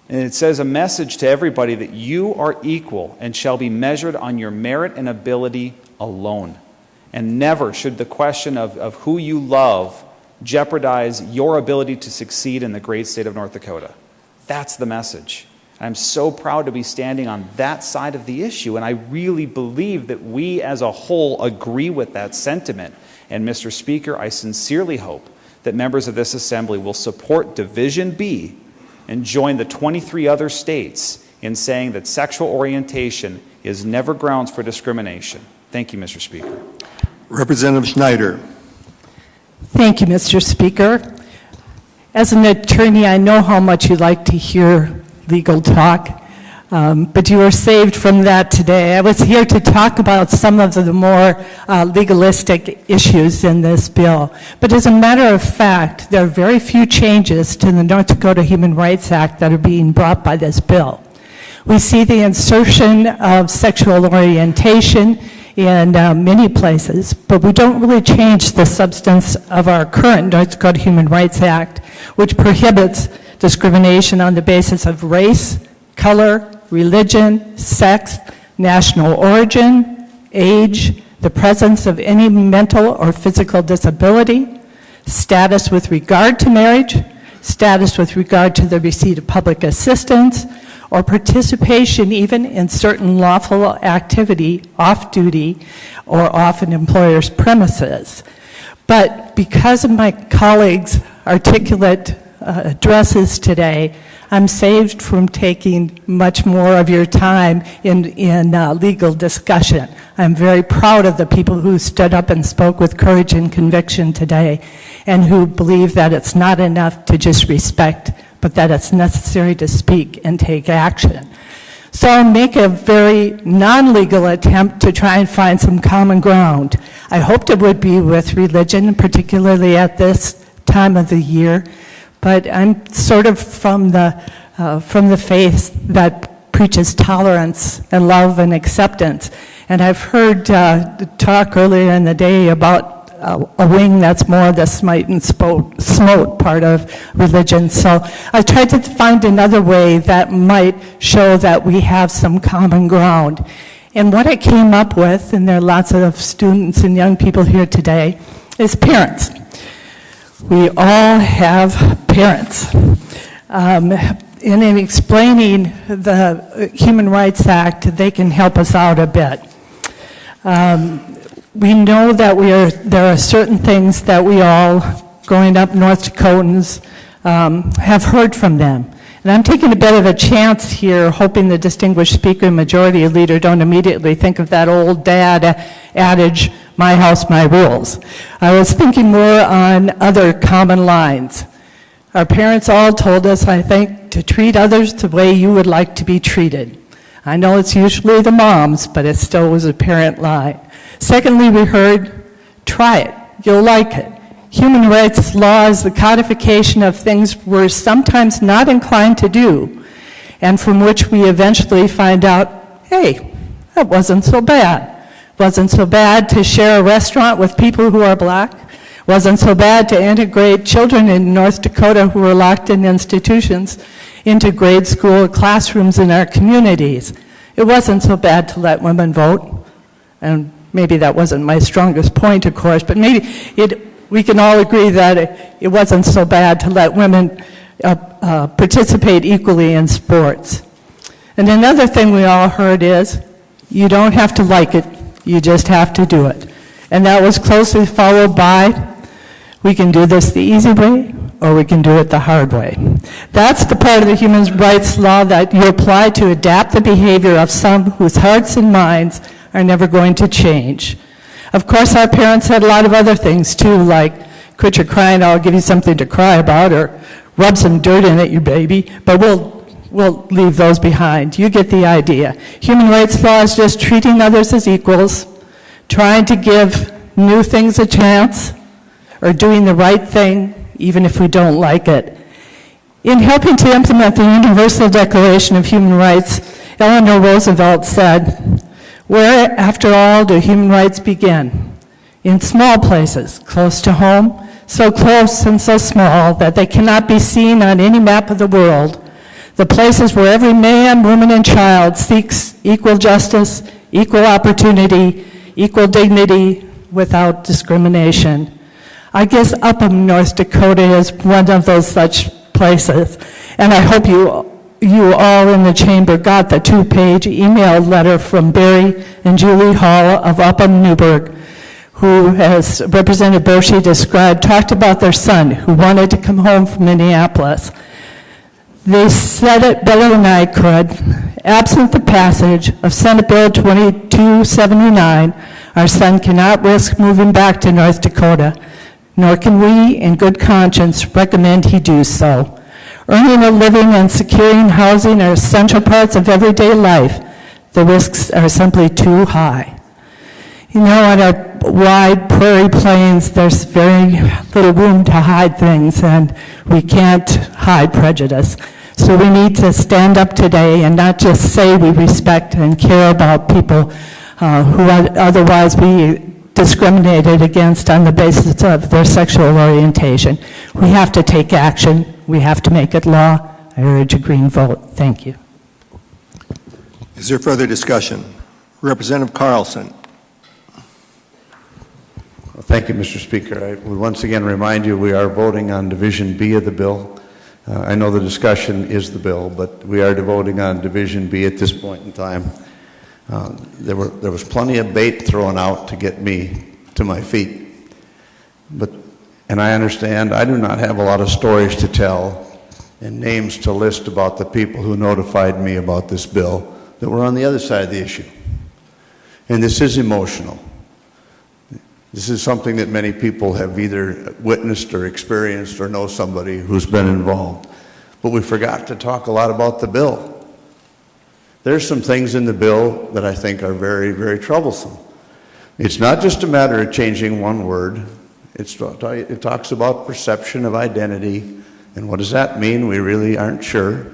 And it says a message to everybody that you are equal and shall be measured on your merit and ability alone. And never should the question of who you love jeopardize your ability to succeed in the great state of North Dakota. That's the message. I'm so proud to be standing on that side of the issue, and I really believe that we as a whole agree with that sentiment. And Mr. Speaker, I sincerely hope that members of this assembly will support Division B and join the 23 other states in saying that sexual orientation is never grounds for discrimination. Thank you, Mr. Speaker. Representative Schneider. Thank you, Mr. Speaker. As an attorney, I know how much you like to hear legal talk, but you were saved from that today. I was here to talk about some of the more legalistic issues in this bill. But as a matter of fact, there are very few changes to the North Dakota Human Rights Act that are being brought by this bill. We see the insertion of sexual orientation in many places, but we don't really change the substance of our current North Dakota Human Rights Act, which prohibits discrimination on the basis of race, color, religion, sex, national origin, age, the presence of any mental or physical disability, status with regard to marriage, status with regard to the receipt of public assistance, or participation even in certain lawful activity off-duty or off an employer's premises. But because of my colleagues' articulate addresses today, I'm saved from taking much more of your time in legal discussion. I'm very proud of the people who stood up and spoke with courage and conviction today, and who believe that it's not enough to just respect, but that it's necessary to speak and take action. So I'll make a very non-legal attempt to try and find some common ground. I hoped it would be with religion, particularly at this time of the year, but I'm sort of from the faith that preaches tolerance and love and acceptance. And I've heard talk earlier in the day about a wing that's more the smite and smote part of religion. So I tried to find another way that might show that we have some common ground. And what I came up with, and there are lots of students and young people here today, is parents. We all have parents. And in explaining the Human Rights Act, they can help us out a bit. We know that there are certain things that we all, growing up North Dakotans, have heard from them. And I'm taking a bit of a chance here, hoping the distinguished speaker and majority leader don't immediately think of that old dad adage, my house, my rules. I was thinking more on other common lines. Our parents all told us, I think, to treat others the way you would like to be treated. I know it's usually the moms, but it still was a parent line. Secondly, we heard, try it, you'll like it. Human rights law is the codification of things we're sometimes not inclined to do, and from which we eventually find out, hey, that wasn't so bad. Wasn't so bad to share a restaurant with people who are black. Wasn't so bad to integrate children in North Dakota who were locked in institutions into grade school classrooms in our communities. It wasn't so bad to let women vote. And maybe that wasn't my strongest point, of course, but maybe we can all agree that it wasn't so bad to let women participate equally in sports. And another thing we all heard is, you don't have to like it, you just have to do it. And that was closely followed by, we can do this the easy way, or we can do it the hard way. That's the part of the human rights law that you apply to adapt the behavior of some whose hearts and minds are never going to change. Of course, our parents had a lot of other things too, like, quit your crying, I'll give you something to cry about, or rub some dirt in it, you baby, but we'll leave those behind. You get the idea. Human rights law is just treating others as equals, trying to give new things a chance, or doing the right thing, even if we don't like it. In helping to implement the Universal Declaration of Human Rights, Eleanor Roosevelt said, where, after all, do human rights begin? In small places, close to home, so close and so small that they cannot be seen on any map of the world. The places where every man, woman, and child seeks equal justice, equal opportunity, equal dignity, without discrimination. I guess Upham, North Dakota is one of those such places, and I hope you all in the chamber got the 2-page email letter from Barry and Julie Hall of Upham, Newburgh, who, as Representative Boschee described, talked about their son who wanted to come home from Minneapolis. They said it better than I could. Absent the passage of Senate Bill 2279, our son cannot risk moving back to North Dakota, nor can we, in good conscience, recommend he do so. Earning a living and securing housing are essential parts of everyday life. The risks are simply too high. You know, on our wide prairie plains, there's very little room to hide things, and we can't hide prejudice. So we need to stand up today and not just say we respect and care about people who would otherwise be discriminated against on the basis of their sexual orientation. We have to take action. We have to make it law. I urge a green vote. Thank you. Is there further discussion? Representative Carlson. Well, thank you, Mr. Speaker. I would once again remind you we are voting on Division B of the bill. I know the discussion is the bill, but we are voting on Division B at this point in time. There was plenty of bait thrown out to get me to my feet. And I understand I do not have a lot of stories to tell and names to list about the people who notified me about this bill that were on the other side of the issue. And this is emotional. This is something that many people have either witnessed or experienced or know somebody who's been involved. But we forgot to talk a lot about the bill. There's some things in the bill that I think are very, very troublesome. It's not just a matter of changing one word. It talks about perception of identity, and what does that mean? We really aren't sure.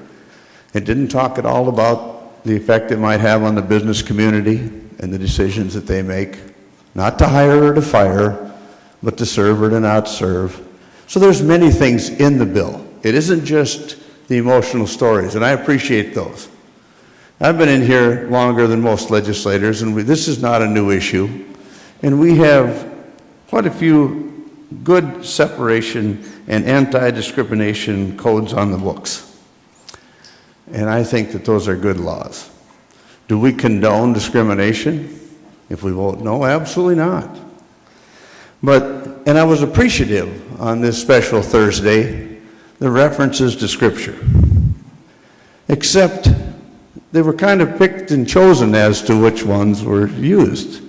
It didn't talk at all about the effect it might have on the business community and the decisions that they make, not to hire or to fire, but to serve or to not serve. So there's many things in the bill. It isn't just the emotional stories, and I appreciate those. I've been in here longer than most legislators, and this is not a new issue. And we have quite a few good separation and anti-discrimination codes on the books. And I think that those are good laws. Do we condone discrimination if we vote no? Absolutely not. And I was appreciative on this special Thursday, the references to Scripture. Except they were kind of picked and chosen as to which ones were used.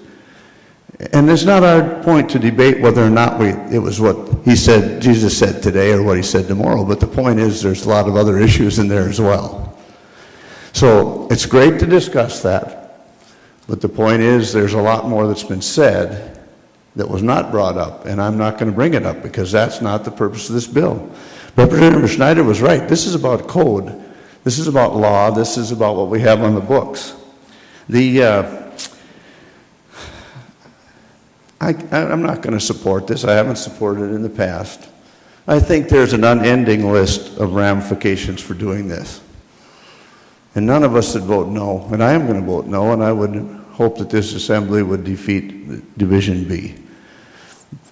And it's not our point to debate whether or not it was what he said, Jesus said today, or what he said tomorrow, but the point is there's a lot of other issues in there as well. So it's great to discuss that, but the point is there's a lot more that's been said that was not brought up, and I'm not going to bring it up because that's not the purpose of this bill. Representative Schneider was right. This is about code. This is about law. This is about what we have on the books. I'm not going to support this. I haven't supported it in the past. I think there's an unending list of ramifications for doing this. And none of us would vote no, and I am going to vote no, and I would hope that this assembly would defeat Division B.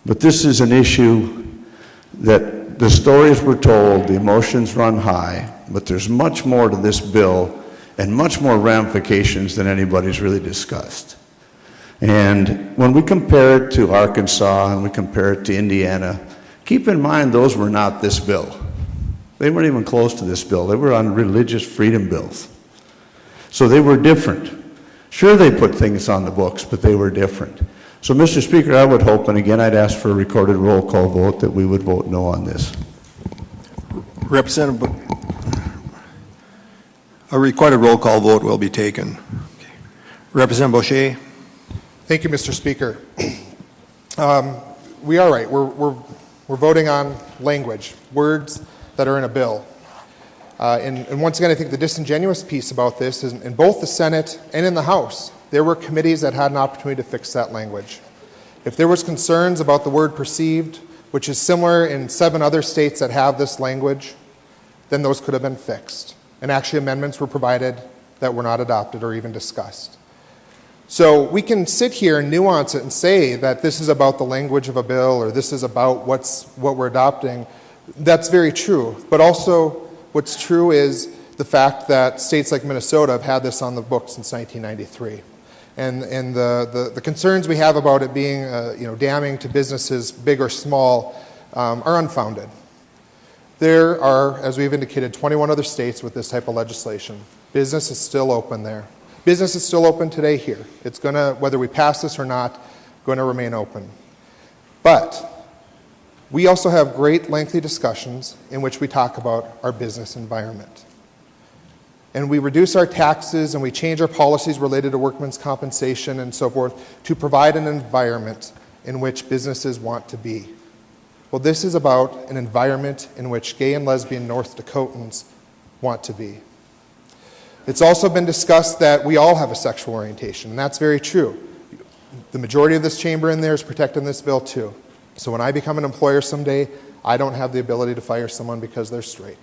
But this is an issue that the stories were told, the emotions run high, but there's much more to this bill and much more ramifications than anybody's really discussed. And when we compare it to Arkansas and we compare it to Indiana, keep in mind those were not this bill. They weren't even close to this bill. They were on religious freedom bills. So they were different. Sure, they put things on the books, but they were different. So, Mr. Speaker, I would hope, and again, I'd ask for a recorded roll call vote, that we would vote no on this. Representative, a recorded roll call vote will be taken. Okay. Representative Boucher. Thank you, Mr. Speaker. We are right. We're voting on language, words that are in a bill. And once again, I think the disingenuous piece about this is in both the Senate and in the House, there were committees that had an opportunity to fix that language. If there was concerns about the word perceived, which is similar in 7 other states that have this language, then those could have been fixed. And actually amendments were provided that were not adopted or even discussed. So we can sit here and nuance it and say that this is about the language of a bill or this is about what we're adopting. That's very true. But also what's true is the fact that states like Minnesota have had this on the books since 1993. And the concerns we have about it being damning to businesses, big or small, are unfounded. There are, as we've indicated, 21 other states with this type of legislation. Business is still open there. Business is still open today here. It's going to, whether we pass this or not, going to remain open. But we also have great lengthy discussions in which we talk about our business environment. And we reduce our taxes and we change our policies related to workmen's compensation and so forth to provide an environment in which businesses want to be. Well, this is about an environment in which gay and lesbian North Dakotans want to be. It's also been discussed that we all have a sexual orientation, and that's very true. The majority of this chamber in there is protecting this bill too. So when I become an employer someday, I don't have the ability to fire someone because they're straight.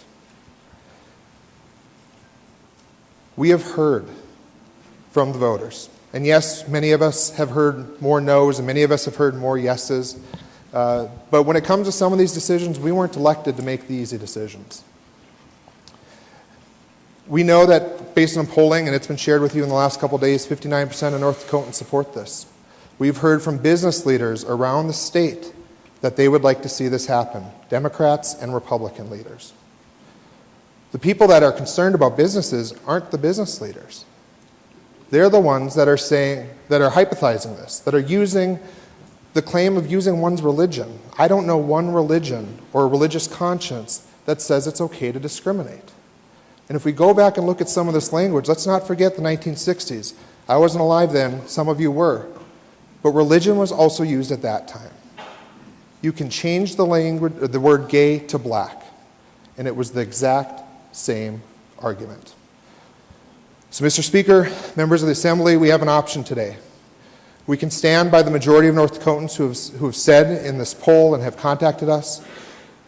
We have heard from the voters. And yes, many of us have heard more no's and many of us have heard more yeses. But when it comes to some of these decisions, we weren't elected to make the easy decisions. We know that based on polling, and it's been shared with you in the last couple of days, 59% of North Dakotans support this. We've heard from business leaders around the state that they would like to see this happen, Democrats and Republican leaders. The people that are concerned about businesses aren't the business leaders. They're the ones that are saying, that are hypothesizing this, that are using the claim of using one's religion. I don't know one religion or a religious conscience that says it's okay to discriminate. And if we go back and look at some of this language, let's not forget the 1960s. I wasn't alive then, some of you were. But religion was also used at that time. You can change the language, the word gay to black, and it was the exact same argument. So, Mr. Speaker, members of the Assembly, we have an option today. We can stand by the majority of North Dakotans who have said in this poll and have contacted us.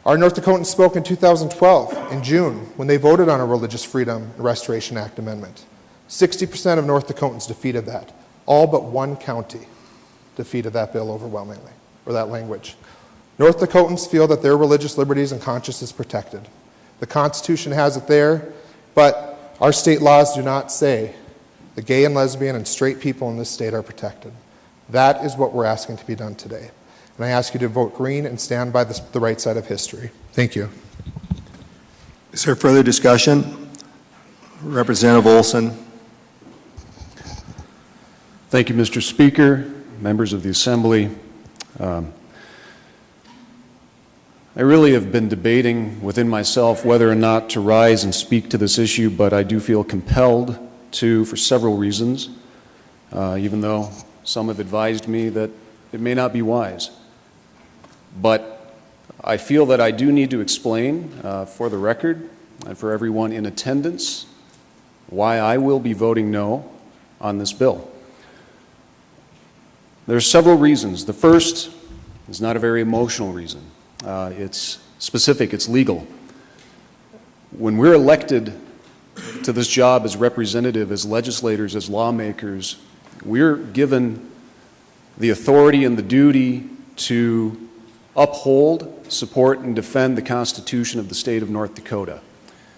Our North Dakotans spoke in 2012, in June, when they voted on a Religious Freedom and Restoration Act amendment. 60% of North Dakotans defeated that. All but one county defeated that bill overwhelmingly, or that language. North Dakotans feel that their religious liberties and conscience is protected. The Constitution has it there, but our state laws do not say the gay and lesbian and straight people in this state are protected. That is what we're asking to be done today. And I ask you to vote green and stand by the right side of history. Thank you. Is there further discussion? Representative Olson. Thank you, Mr. Speaker, members of the Assembly. I really have been debating within myself whether or not to rise and speak to this issue, but I do feel compelled to for several reasons, even though some have advised me that it may not be wise. But I feel that I do need to explain for the record and for everyone in attendance why I will be voting no on this bill. There are several reasons. The first is not a very emotional reason. It's specific, it's legal. When we're elected to this job as representative, as legislators, as lawmakers, we're given the authority and the duty to uphold, support, and defend the Constitution of the state of North Dakota.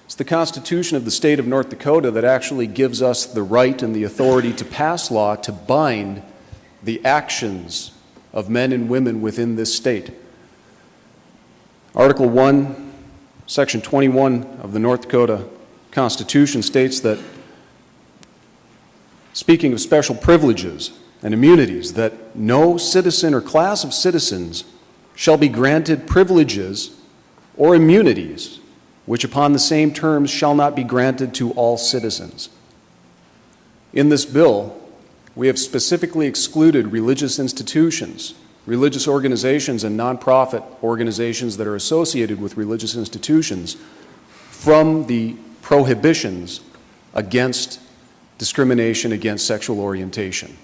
It's the Constitution of the state of North Dakota that actually gives us the right and the authority to pass law to bind the actions of men and women within this state. Article 1, Section 21 of the North Dakota Constitution states that, speaking of special privileges and immunities, that no citizen or class of citizens shall be granted privileges or immunities which upon the same terms shall not be granted to all citizens. In this bill, we have specifically excluded religious institutions, religious organizations, and nonprofit organizations that are associated with religious institutions from the prohibitions against discrimination against sexual orientation.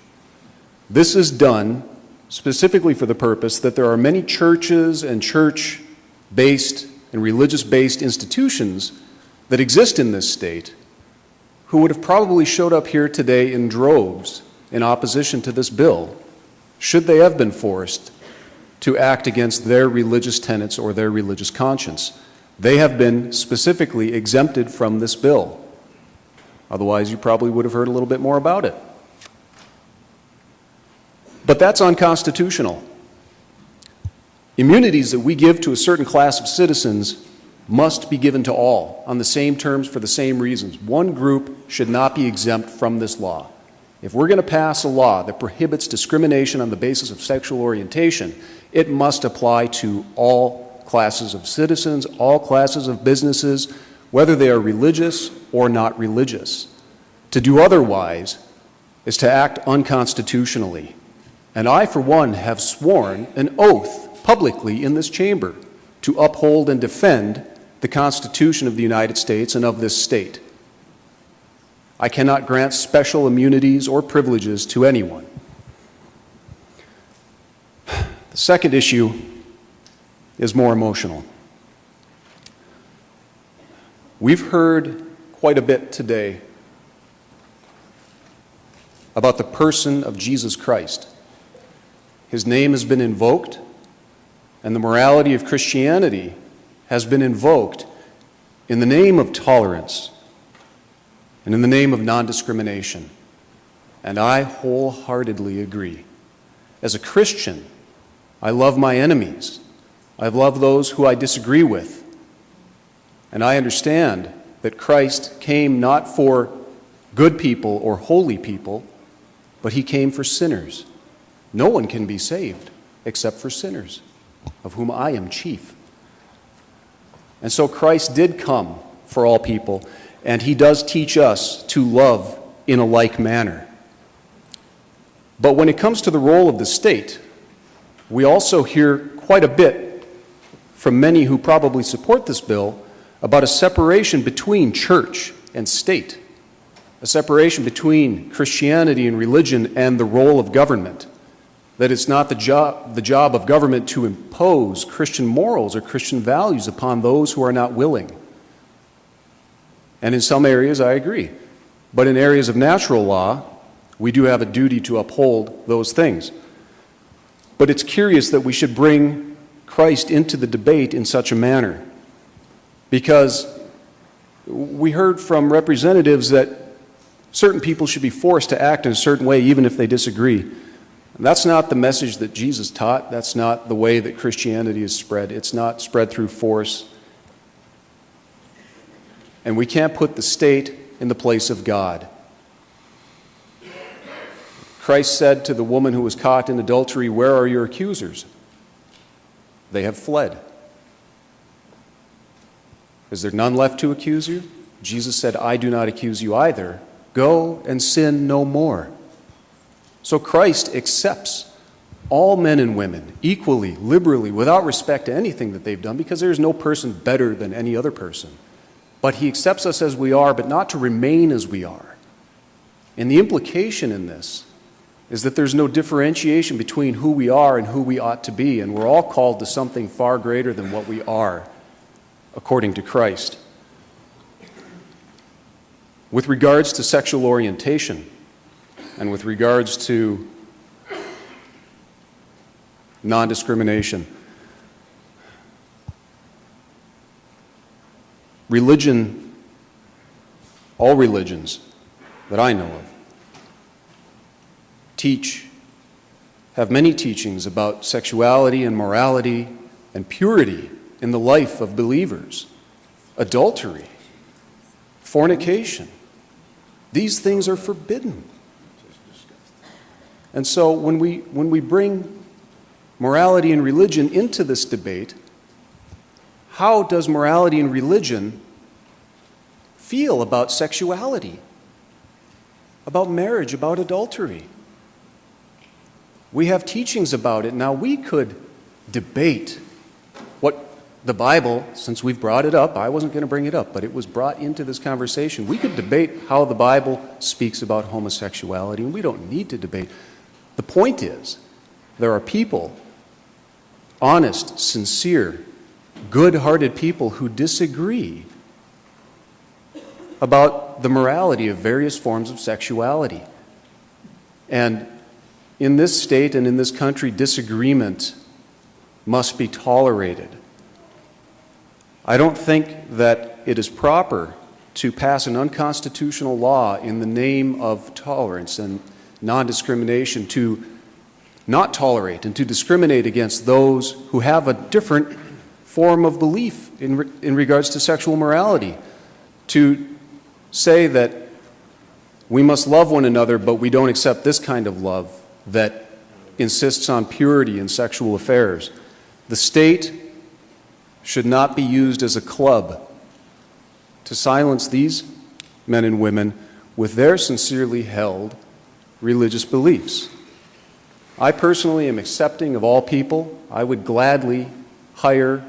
This is done specifically for the purpose that there are many churches and church-based and religious-based institutions that exist in this state who would have probably showed up here today in droves in opposition to this bill should they have been forced to act against their religious tenets or their religious conscience. They have been specifically exempted from this bill. Otherwise, you probably would have heard a little bit more about it. But that's unconstitutional. Immunities that we give to a certain class of citizens must be given to all on the same terms for the same reasons. One group should not be exempt from this law. If we're going to pass a law that prohibits discrimination on the basis of sexual orientation, it must apply to all classes of citizens, all classes of businesses, whether they are religious or not religious. To do otherwise is to act unconstitutionally. And I, for one, have sworn an oath publicly in this chamber to uphold and defend the Constitution of the United States and of this state. I cannot grant special immunities or privileges to anyone. The second issue is more emotional. We've heard quite a bit today about the person of Jesus Christ. His name has been invoked, and the morality of Christianity has been invoked in the name of tolerance and in the name of non-discrimination. And I wholeheartedly agree. As a Christian, I love my enemies. I love those who I disagree with. And I understand that Christ came not for good people or holy people, but he came for sinners. No one can be saved except for sinners, of whom I am chief. And so Christ did come for all people, and he does teach us to love in a like manner. But when it comes to the role of the state, we also hear quite a bit from many who probably support this bill about a separation between church and state. a separation between Christianity and religion and the role of government, that it's not the job of government to impose Christian morals or Christian values upon those who are not willing. And in some areas, I agree. But in areas of natural law, we do have a duty to uphold those things. But it's curious that we should bring Christ into the debate in such a manner, because we heard from representatives that certain people should be forced to act in a certain way even if they disagree. And that's not the message that Jesus taught. That's not the way that Christianity is spread. It's not spread through force. And we can't put the state in the place of God. Christ said to the woman who was caught in adultery, "Where are your accusers? They have fled." Is there none left to accuse you? Jesus said, "I do not accuse you either. Go and sin no more." So Christ accepts all men and women equally, liberally, without respect to anything that they've done, because there is no person better than any other person. But he accepts us as we are, but not to remain as we are. And the implication in this is that there's no differentiation between who we are and who we ought to be, and we're all called to something far greater than what we are, according to Christ. With regards to sexual orientation, and with regards to non-discrimination, religion, all religions that I know of, have many teachings about sexuality and morality and purity in the life of believers. Adultery, fornication, these things are forbidden. And so when we bring morality and religion into this debate, how does morality and religion feel about sexuality, about marriage, about adultery? We have teachings about it. Now, we could debate what the Bible, since we've brought it up, I wasn't going to bring it up, but it was brought into this conversation. We could debate how the Bible speaks about homosexuality, and we don't need to debate. The point is, there are people, honest, sincere, good-hearted people who disagree about the morality of various forms of sexuality. And in this state and in this country, disagreement must be tolerated. I don't think that it is proper to pass an unconstitutional law in the name of tolerance and non-discrimination to not tolerate and to discriminate against those who have a different form of belief in regards to sexual morality. To say that we must love one another, but we don't accept this kind of love that insists on purity in sexual affairs. The state should not be used as a club to silence these men and women with their sincerely held religious beliefs. I personally am accepting of all people. I would gladly hire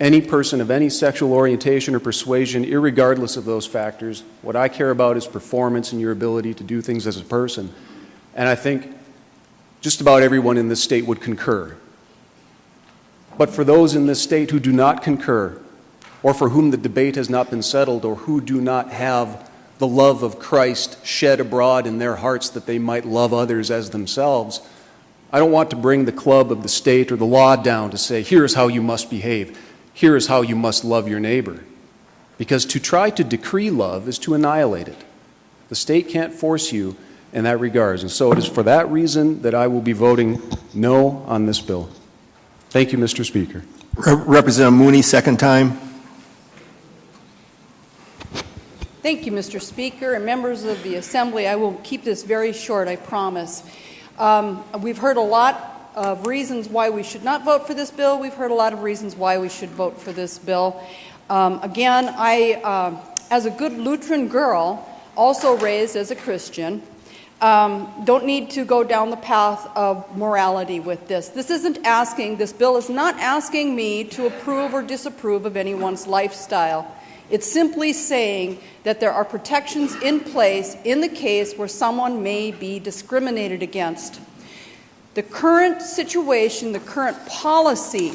any person of any sexual orientation or persuasion, irregardless of those factors. What I care about is performance and your ability to do things as a person. And I think just about everyone in this state would concur. But for those in this state who do not concur, or for whom the debate has not been settled, or who do not have the love of Christ shed abroad in their hearts that they might love others as themselves, I don't want to bring the club of the state or the law down to say, here's how you must behave, here is how you must love your neighbor. Because to try to decree love is to annihilate it. The state can't force you in that regards. And so it is for that reason that I will be voting no on this bill. Thank you, Mr. Speaker. Representative Mooney, second time. Thank you, Mr. Speaker, and members of the Assembly. I will keep this very short, I promise. We've heard a lot of reasons why we should not vote for this bill. We've heard a lot of reasons why we should vote for this bill. Again, I, as a good Lutheran girl, also raised as a Christian, don't need to go down the path of morality with this. This bill is not asking me to approve or disapprove of anyone's lifestyle. It's simply saying that there are protections in place in the case where someone may be discriminated against. The current situation, the current policy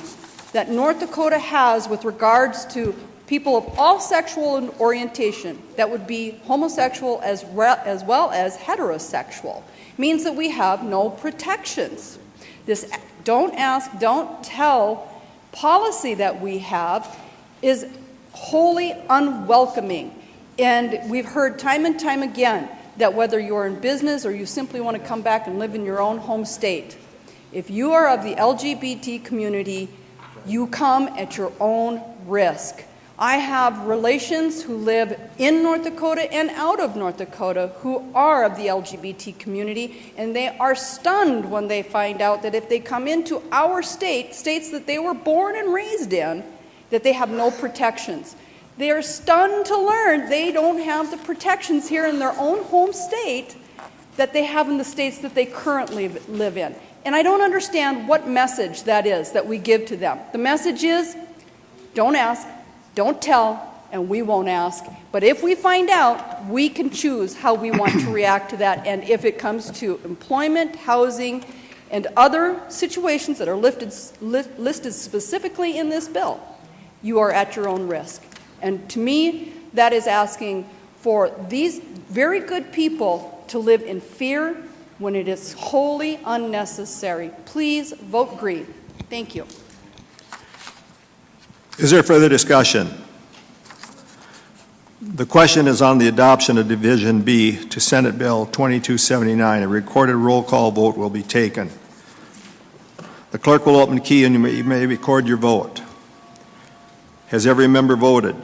that North Dakota has with regards to people of all sexual orientation, that would be homosexual as well as heterosexual, means that we have no protections. This don't ask, don't tell policy that we have is wholly unwelcoming. And we've heard time and time again that whether you're in business or you simply want to come back and live in your own home state, if you are of the LGBT community, you come at your own risk. I have relations who live in North Dakota and out of North Dakota who are of the LGBT community, and they are stunned when they find out that if they come into our states that they were born and raised in, that they have no protections. They are stunned to learn they don't have the protections here in their own home state that they have in the states that they currently live in. And I don't understand what message that is that we give to them. The message is, don't ask, don't tell, and we won't ask. But if we find out, we can choose how we want to react to that. And if it comes to employment, housing, and other situations that are listed specifically in this bill, you are at your own risk. And to me, that is asking for these very good people to live in fear when it is wholly unnecessary. Please vote green. Thank you. Is there further discussion? The question is on the adoption of Division B to Senate Bill 2279. A recorded roll call vote will be taken. The clerk will open the key and you may record your vote. Has every member voted?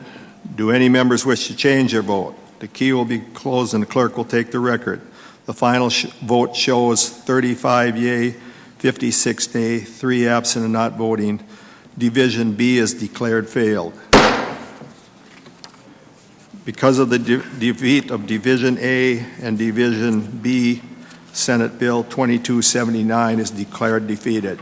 Do any members wish to change their vote? The key will be closed and the clerk will take the record. The final vote shows 35 yea, 56 nay, 3 absent and not voting. Division B is declared failed. Because of the defeat of Division A and Division B, Senate Bill 2279 is declared defeated.